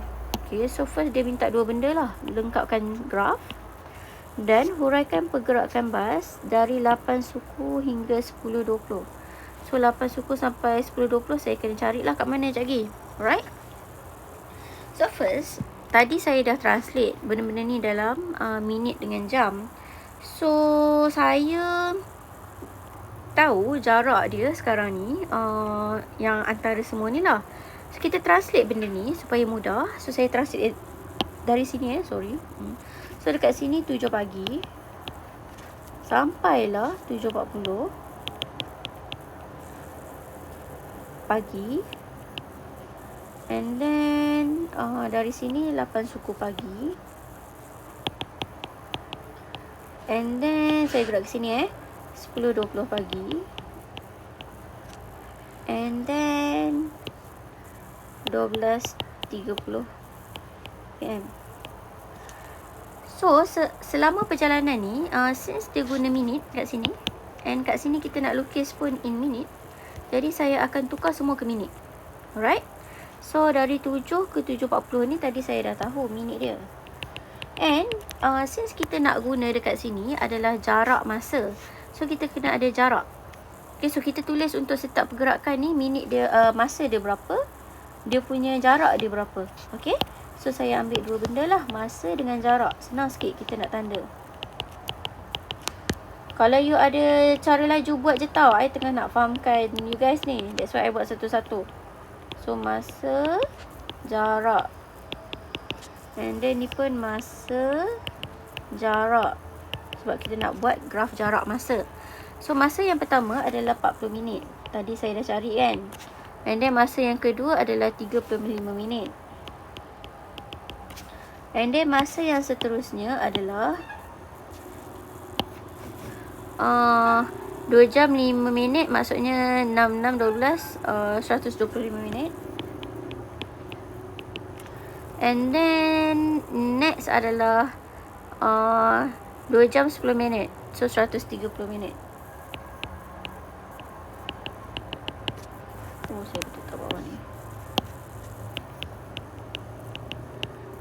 Okay, so first dia minta dua benda lah. Lengkapkan graf dan huraikan pergerakan bas dari 8 suku hingga 10-20. So 8 suku sampai 10-20 saya kena carilah kat mana sekejap lagi. Alright. So first, tadi saya dah translate benda-benda ni dalam minit dengan jam. So saya tahu jarak dia sekarang ni yang antara semua ni lah. So kita translate benda ni supaya mudah. So saya translate dari sini So dekat sini 7 pagi sampailah 7.40 pagi. And then dari sini 8 suku pagi. And then saya gerak ke sini 10.20 pagi. And then 12.30 PM. So selama perjalanan ni since dia guna minit kat sini, and kat sini kita nak lukis pun in minit, jadi saya akan tukar semua ke minit. Alright. So dari 7 ke 7.40 ni tadi saya dah tahu minit dia. And since kita nak guna dekat sini adalah jarak masa, so kita kena ada jarak. Okay, so kita tulis untuk setiap pergerakan ni minit dia, masa dia berapa, dia punya jarak dia berapa. Okay, so saya ambil dua benda lah, masa dengan jarak. Senang sikit kita nak tanda. Kalau you ada cara laju buat je tau. I tengah nak fahamkan you guys ni. That's why I buat satu-satu. So masa, jarak. And then ni pun masa, jarak. Sebab kita nak buat graf jarak masa. So masa yang pertama adalah 40 minit. Tadi saya dah cari kan. And then masa yang kedua adalah 35 minit. And then masa yang seterusnya adalah 2 jam 5 minit. Maksudnya 6, 12 125 minit. And then next adalah 2 jam 10 minit. So 130 minit. Oh, saya betul tak bawah ni.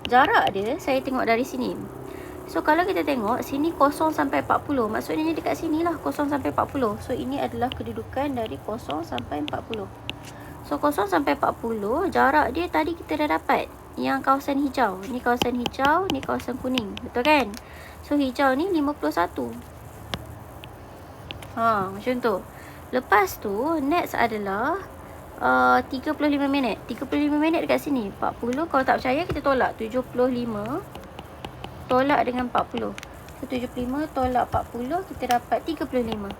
Jarak dia saya tengok dari sini. So kalau kita tengok sini 0 sampai 40, maksudnya dekat sini lah 0 sampai 40. So ini adalah kedudukan dari 0 sampai 40. So 0 sampai 40 jarak dia tadi kita dah dapat yang kawasan hijau. Ni kawasan hijau, ni kawasan kuning. Betul kan? So hijau ni 51. Macam tu. Lepas tu next adalah 35 minit. 35 minit dekat sini 40. Kalau tak percaya kita tolak 75 tolak dengan 40. So 75 tolak 40 kita dapat 35.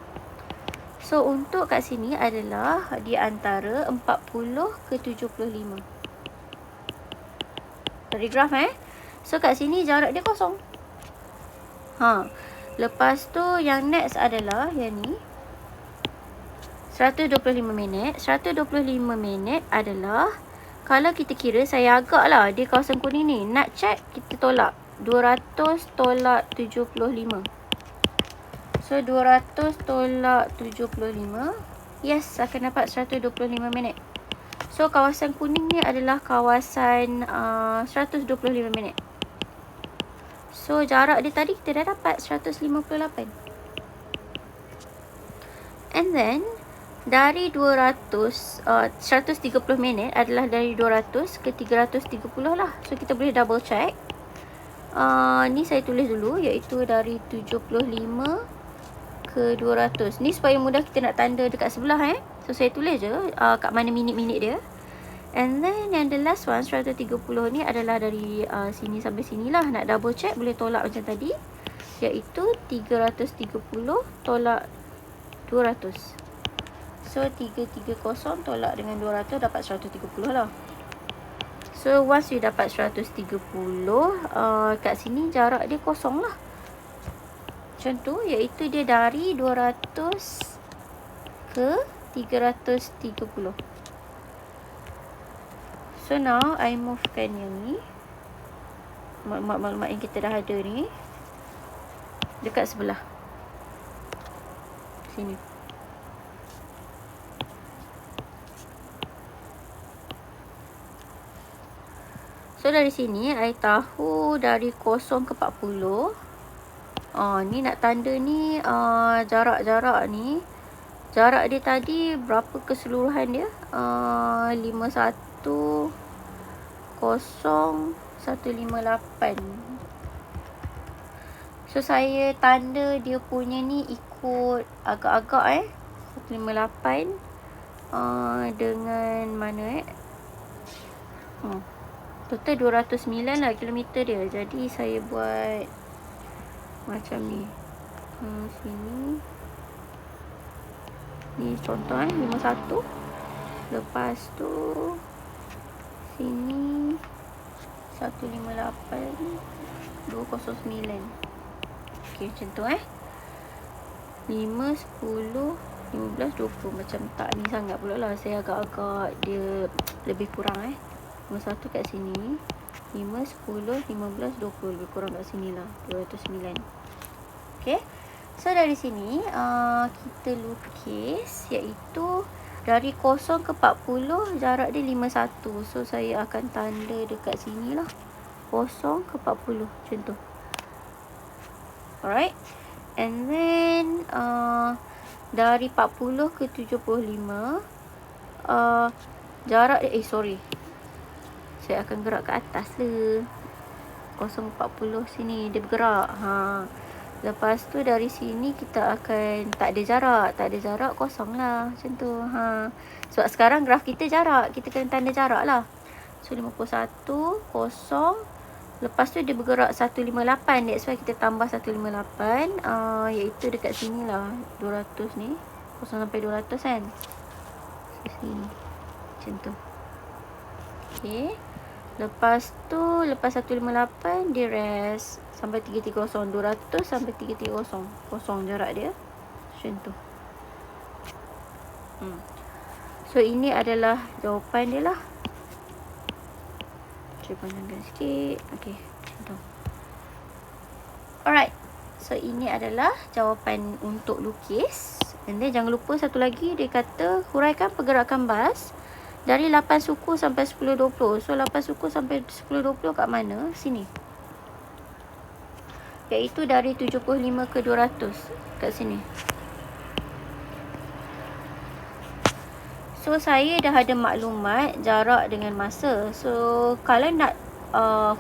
So untuk kat sini adalah di antara 40 ke 75. Dari graf So kat sini jarak dia kosong. Lepas tu yang next adalah yang ni 125 minit. 125 minit adalah, kalau kita kira, saya agak lah dia kawasan kuning ni. Nak check, kita tolak 200 tolak 75. So 200 tolak 75, yes, akan dapat 125 minit. So kawasan kuning ni adalah kawasan 125 minit. So jarak dia tadi kita dah dapat 158. And then dari 130 minit adalah dari 200 ke 330 lah. So kita boleh double check. Ni saya tulis dulu, iaitu dari 75 ke 200. Ni supaya mudah kita nak tanda dekat sebelah So saya tulis je kat mana minit-minit dia. And then yang the last one 130 ni adalah dari sini sampai sini lah. Nak double check boleh tolak macam tadi, iaitu 330 tolak 200. So 330 tolak dengan 200 dapat 130 lah. So once you dapat 130, kat sini jarak dia kosong lah. Macam tu, iaitu dia dari 200 ke 330. So now I movekan yang ni, maklumat yang kita dah ada ni, dekat sebelah sini. So dari sini I tahu dari 0 ke 40. Ni nak tanda ni jarak-jarak ni. Jarak dia tadi berapa keseluruhan dia? 510,158. So saya tanda dia punya ni ikut agak-agak 158 dengan mana total 209 lah kilometer dia. Jadi saya buat macam ni. Sini ni contoh 51. Lepas tu sini 158 209. Okey, macam tu 5, 10, 15, 20. Macam tak ni sangat pula lah. Saya agak-agak dia lebih kurang 51 kat sini, 5, 10, 15, 20. Lebih kurang kat sini lah, 209. Okey. So dari sini kita lukis, iaitu dari 0 ke 40 jarak dia 51. So saya akan tanda dekat sini lah, 0 ke 40 macam tu. Alright. And then dari 40 ke 75 jarak dia, saya akan gerak ke atas lah. 040 sini dia bergerak. Lepas tu dari sini kita akan tak ada jarak, kosong lah macam tu. Sebab sekarang graf kita jarak, kita kena tanda jarak lah. So 51, 0. Lepas tu dia bergerak 158. That's why kita tambah 158, iaitu dekat sini lah, 200 ni, 0 sampai 200 kan. So sini macam tu. Okay. Lepas tu, lepas 158 dia rest sampai 330. 200 sampai 330, kosong jarak dia macam tu. So ini adalah jawapan dia lah. Saya panjangkan sikit. Okay, macam tu. Alright. So ini adalah jawapan untuk lukis. And then jangan lupa satu lagi, dia kata huraikan pergerakan bas dari 8 suku sampai 10-20. So 8 suku sampai 10-20 kat mana? Sini. Iaitu dari 75 ke 200 kat sini. So saya dah ada maklumat jarak dengan masa. So kalau nak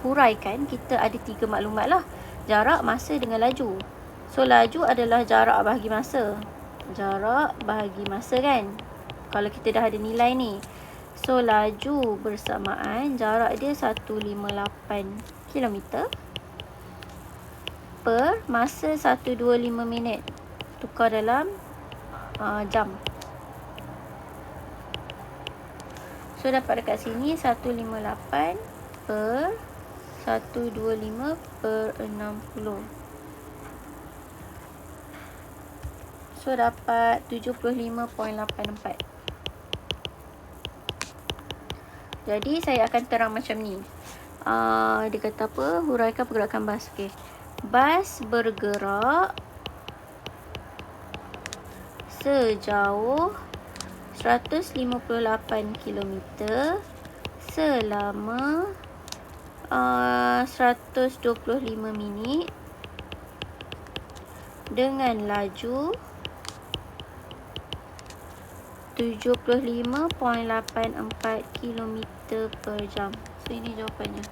huraikan, kita ada 3 maklumat lah. Jarak, masa dengan laju. So laju adalah jarak bahagi masa. Jarak bahagi masa kan, kalau kita dah ada nilai ni. So laju bersamaan jarak dia 158 km per masa 125 minit. Tukar dalam jam. So dapat dekat sini 158 per 125/60. So dapat 75.84. Jadi saya akan terang macam ni. Dia kata apa? Huraikan pergerakan bas. Okey. Bas bergerak sejauh 158 km selama 125 minit dengan laju 75.84 km per jam. So ini jawapannya.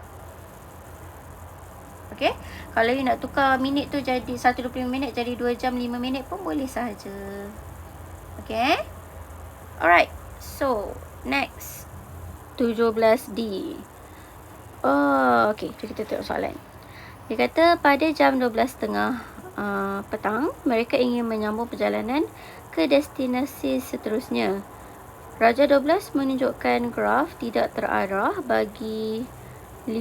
Okey. Kalau you nak tukar minit tu jadi 125 minit jadi 2 jam 5 minit pun boleh saja. Okey. Alright. So, next 17D. Okey, jom kita tengok soalan. Dia kata pada jam 12.30 petang, mereka ingin menyambung perjalanan ke destinasi seterusnya. Raja 12 menunjukkan graf tidak terarah bagi 5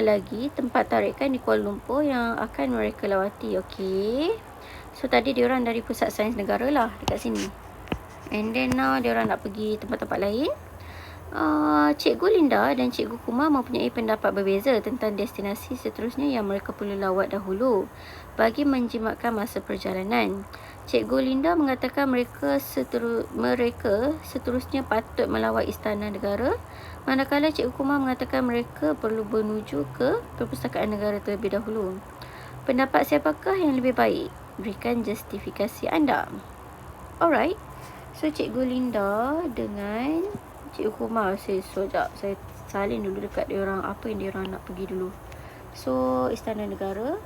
lagi tempat tarikan di Kuala Lumpur yang akan mereka lawati. Okey. So tadi diorang dari Pusat Sains Negara lah dekat sini. And then now diorang nak pergi tempat-tempat lain. Cikgu Linda dan Cikgu Kumar mempunyai pendapat berbeza tentang destinasi seterusnya yang mereka perlu lawat dahulu bagi menjimatkan masa perjalanan. Cikgu Linda mengatakan mereka seterusnya patut melawat Istana Negara, manakala Cikgu Kumar mengatakan mereka perlu menuju ke Perpustakaan Negara terlebih dahulu. Pendapat siapakah yang lebih baik? Berikan justifikasi anda. Alright. So Cikgu Linda dengan Cikgu Kumar, saya salin dulu dekat diorang apa yang diorang nak pergi dulu. So Istana Negara,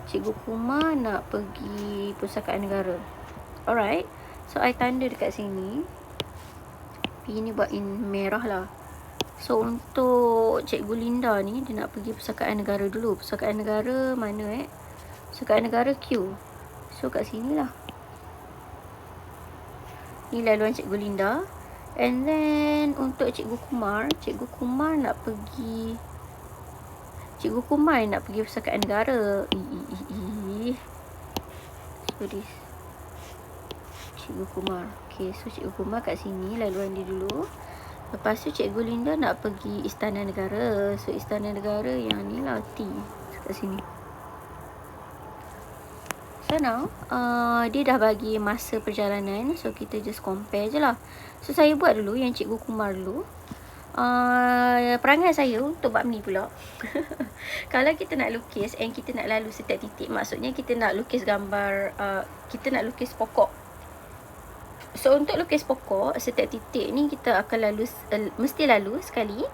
Cikgu Kumar nak pergi Perpustakaan Negara. Alright. So I tanda dekat sini. Ini buat in merah lah. So untuk Cikgu Linda ni, dia nak pergi Perpustakaan Negara dulu. Perpustakaan Negara mana Perpustakaan Negara Q. So kat sini lah. Ni laluan Cikgu Linda. And then untuk Cikgu Kumar nak pergi Perpustakaan Negara. So this Cikgu Kumar. Okay, so Cikgu Kumar kat sini laluan dia dulu. Lepas tu Cikgu Linda nak pergi Istana Negara. So Istana Negara yang ni lah T kat sini. So now dia dah bagi masa perjalanan. So kita just compare je lah. So saya buat dulu yang Cikgu Kumar dulu. Perangai saya untuk buat ni pula. Kalau kita nak lukis and kita nak lalu setiap titik, maksudnya kita nak lukis gambar, kita nak lukis pokok. So untuk lukis pokok, setiap titik ni kita akan mesti lalu sekali.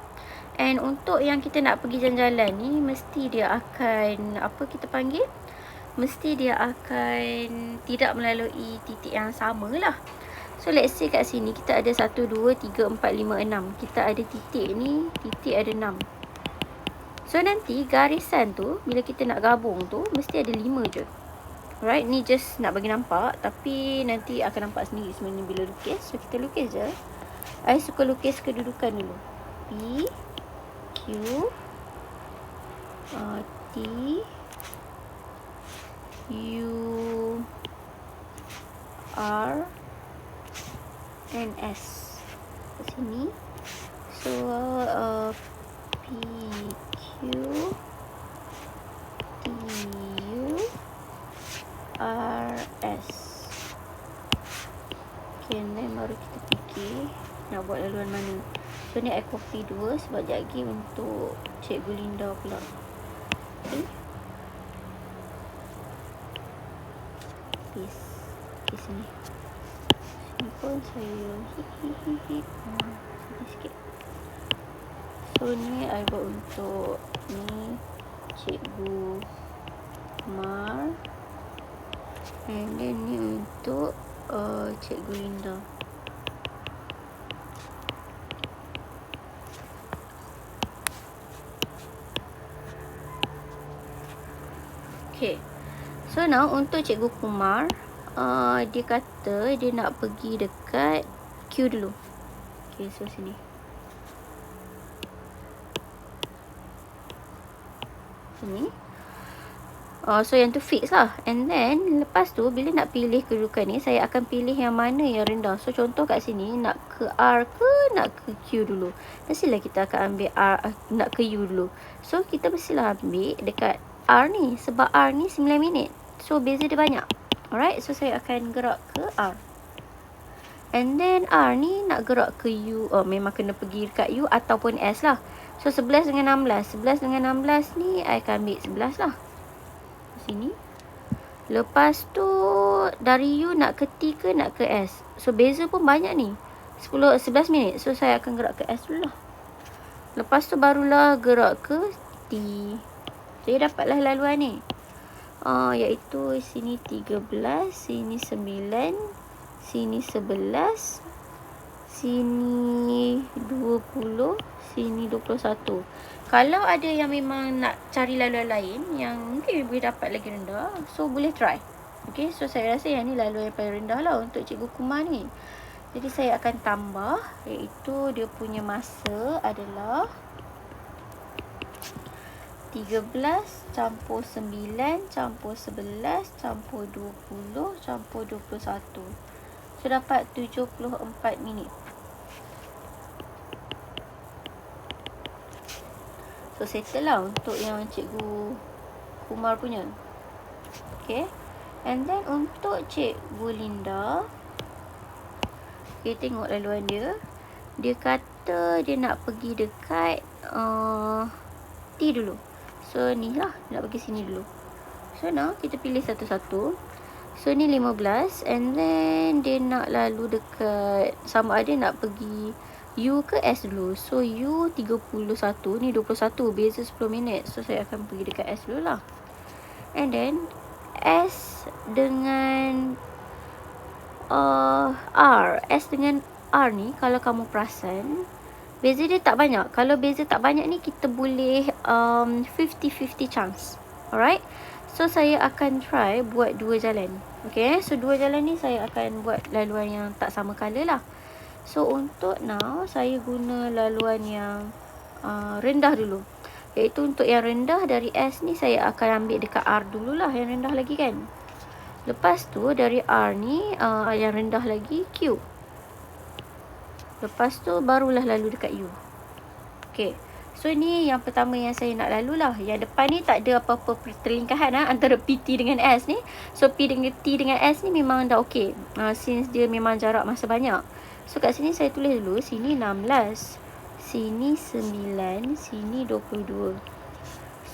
And untuk yang kita nak pergi jalan-jalan ni, mesti dia akan mesti dia akan tidak melalui titik yang sama lah. So let's say kat sini kita ada 1, 2, 3, 4, 5, 6. Kita ada titik ni, titik ada 6. So nanti garisan tu bila kita nak gabung tu mesti ada 5 je. Alright, ni just nak bagi nampak, tapi nanti akan nampak sendiri sebenarnya bila lukis. So kita lukis je. I suka lukis kedudukan dulu. P, Q, T, U, R, and S. Kat sini. So P, Q, T, U, R, S. Okay, and then baru kita fikir nak buat laluan mana. So ni I copy 2 sebab sekejap lagi untuk Cikgu Linda pula. Okay. Paste. Okay, sini. Sini pun saya sikit. So ni I buat untuk ni Cikgu Mar. And then ni untuk Cikgu Linda. Okay. So now untuk Cikgu Kumar, dia kata dia nak pergi dekat Q dulu. Okay, so sini. Sini. So yang tu fix lah. And then lepas tu bila nak pilih kedudukan ni, saya akan pilih yang mana yang rendah. So contoh kat sini, nak ke R ke nak ke Q dulu. Mestilah kita akan ambil R, nak ke U dulu. So kita mestilah ambil dekat R ni, sebab R ni 9 minit. So beza dia banyak. Alright, so saya akan gerak ke R. And then R ni nak gerak ke U. Memang kena pergi dekat U ataupun S lah. So 11 dengan 16. 11 dengan 16 ni I akan ambil 11 lah. Sini. Lepas tu dari U nak ke T ke nak ke S. So beza pun banyak ni. 11 minit. So saya akan gerak ke S dulu lah. Lepas tu barulah gerak ke T. Saya dapatlah laluan ni. Iaitu sini 13, sini 9, sini 11, sini 20, sini 21. Kalau ada yang memang nak cari laluan lain yang mungkin boleh dapat lagi rendah, so boleh try. Okay, so saya rasa yang ni laluan yang paling rendah lah untuk Cikgu Kumar ni. Jadi saya akan tambah, iaitu dia punya masa adalah 13 campur 9 campur 11 campur 20 campur 21. So dapat 74 minit. So settle lah untuk yang Cikgu Kumar punya. Okay. And then untuk Cikgu Linda, kita tengok laluan dia. Dia kata dia nak pergi dekat T dulu. So ni lah, dia nak pergi sini dulu. So now kita pilih satu-satu. So ni 15. And then dia nak lalu dekat, sama ada nak pergi U ke S dulu. So U 31, ni 21, beza 10 minit. So saya akan pergi dekat S dulu lah. And then S dengan S dengan R ni, kalau kamu perasan, beza dia tak banyak. Kalau beza tak banyak ni, kita boleh 50-50 chance. Alright. So saya akan try buat dua jalan. Okay, so dua jalan ni saya akan buat laluan yang tak sama color lah. So untuk now, saya guna laluan yang rendah dulu. Iaitu untuk yang rendah dari S ni, saya akan ambil dekat R dululah, yang rendah lagi kan. Lepas tu dari R ni, yang rendah lagi Q. Lepas tu barulah lalu dekat U. Okay, so ni yang pertama yang saya nak lalu lah. Yang depan ni tak ada apa-apa pertelingkahan antara PT dengan S ni. So P dengan T dengan S ni memang dah okay, since dia memang jarak masa banyak. So kat sini saya tulis dulu, sini 16, sini 9, sini 22.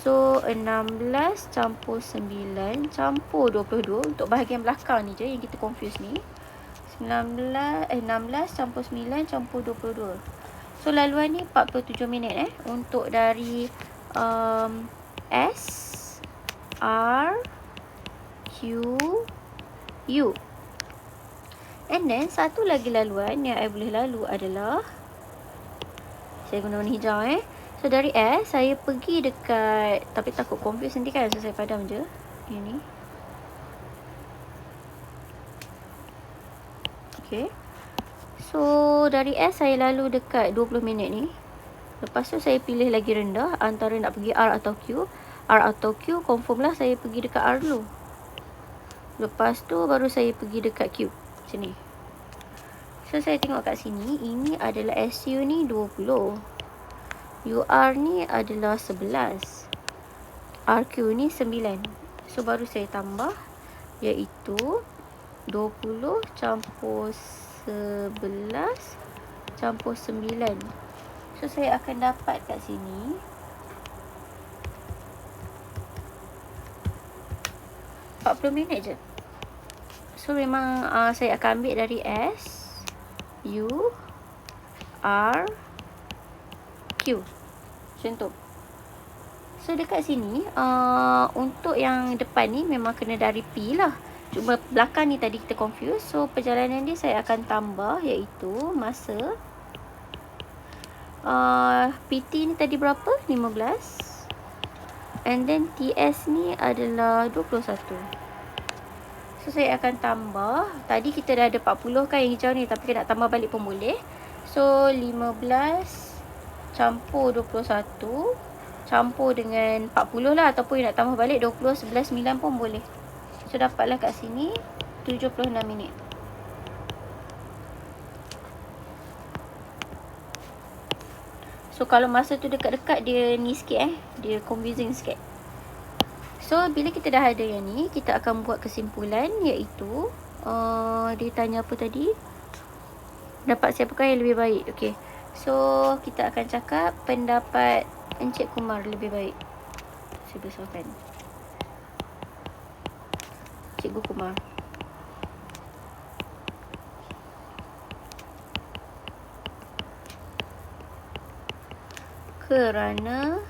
So 16 campur 9 campur 22. Untuk bahagian belakang ni je yang kita confuse ni. 16 campur 9 campur 22. So laluan ni 47 minit untuk dari S, R, Q, U. And then satu lagi laluan yang I boleh lalu adalah, saya guna warna hijau So dari S, saya pergi dekat, tapi takut confuse nanti kan, so saya padam je ini. Okay. So dari S saya lalu dekat 20 minit ni. Lepas tu saya pilih lagi rendah antara nak pergi R atau Q. R atau Q, confirm lah saya pergi dekat R dulu. Lepas tu baru saya pergi dekat Q. Sini. So saya tengok kat sini, ini adalah SU ni 20. UR ni adalah 11. RQ ni 9. So baru saya tambah, iaitu 20 campur 11 campur 9. So saya akan dapat kat sini 40 minit je. So memang saya akan ambil dari S, U, R, Q. Macam tu. So dekat sini, untuk yang depan ni memang kena dari P lah. Cuma belakang ni tadi kita confuse. So perjalanan dia saya akan tambah, iaitu masa. PT ni tadi berapa? 15. And then TS ni adalah 21. So saya akan tambah. Tadi kita dah ada 40 kan yang hijau ni, tapi nak tambah balik pun boleh. So 15 campur 21 campur dengan 40 lah, ataupun nak tambah balik 20, 11, 9 pun boleh. So dapatlah kat sini 76 minit. So kalau masa tu dekat-dekat, dia ni sikit dia confusing sikit. So bila kita dah ada yang ni, kita akan buat kesimpulan, iaitu dia tanya apa tadi? Dapat siapakah yang lebih baik? Okay, so kita akan cakap pendapat Encik Kumar lebih baik. Saya besarkan Cikgu Kumar. Kerana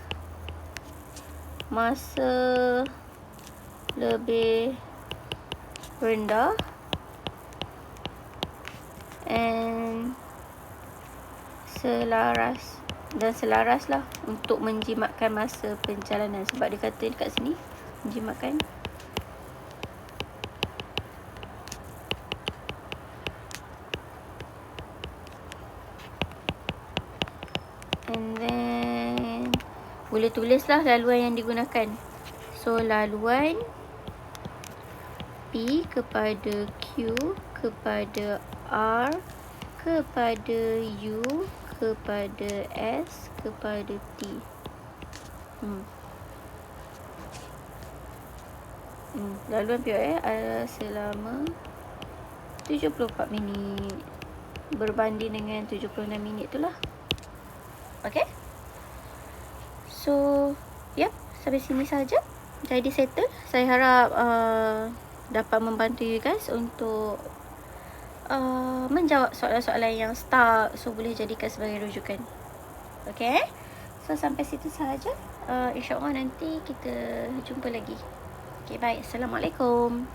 masa lebih rendah and selaras lah untuk menjimatkan masa perjalanan. Sebab dia kata dekat sini menjimatkan. And then boleh tulislah laluan yang digunakan. So laluan P kepada Q kepada R kepada U kepada S kepada T. Laluan POF selama 74 minit berbanding dengan 76 minit tu lah. Okay, so yep, sampai sini saja. Jadi settle. Saya harap dapat membantu you guys untuk menjawab soalan-soalan yang stuck. So boleh jadikan sebagai rujukan. Okay, so sampai situ sahaja. InsyaAllah nanti kita jumpa lagi. Okay, bye. Assalamualaikum.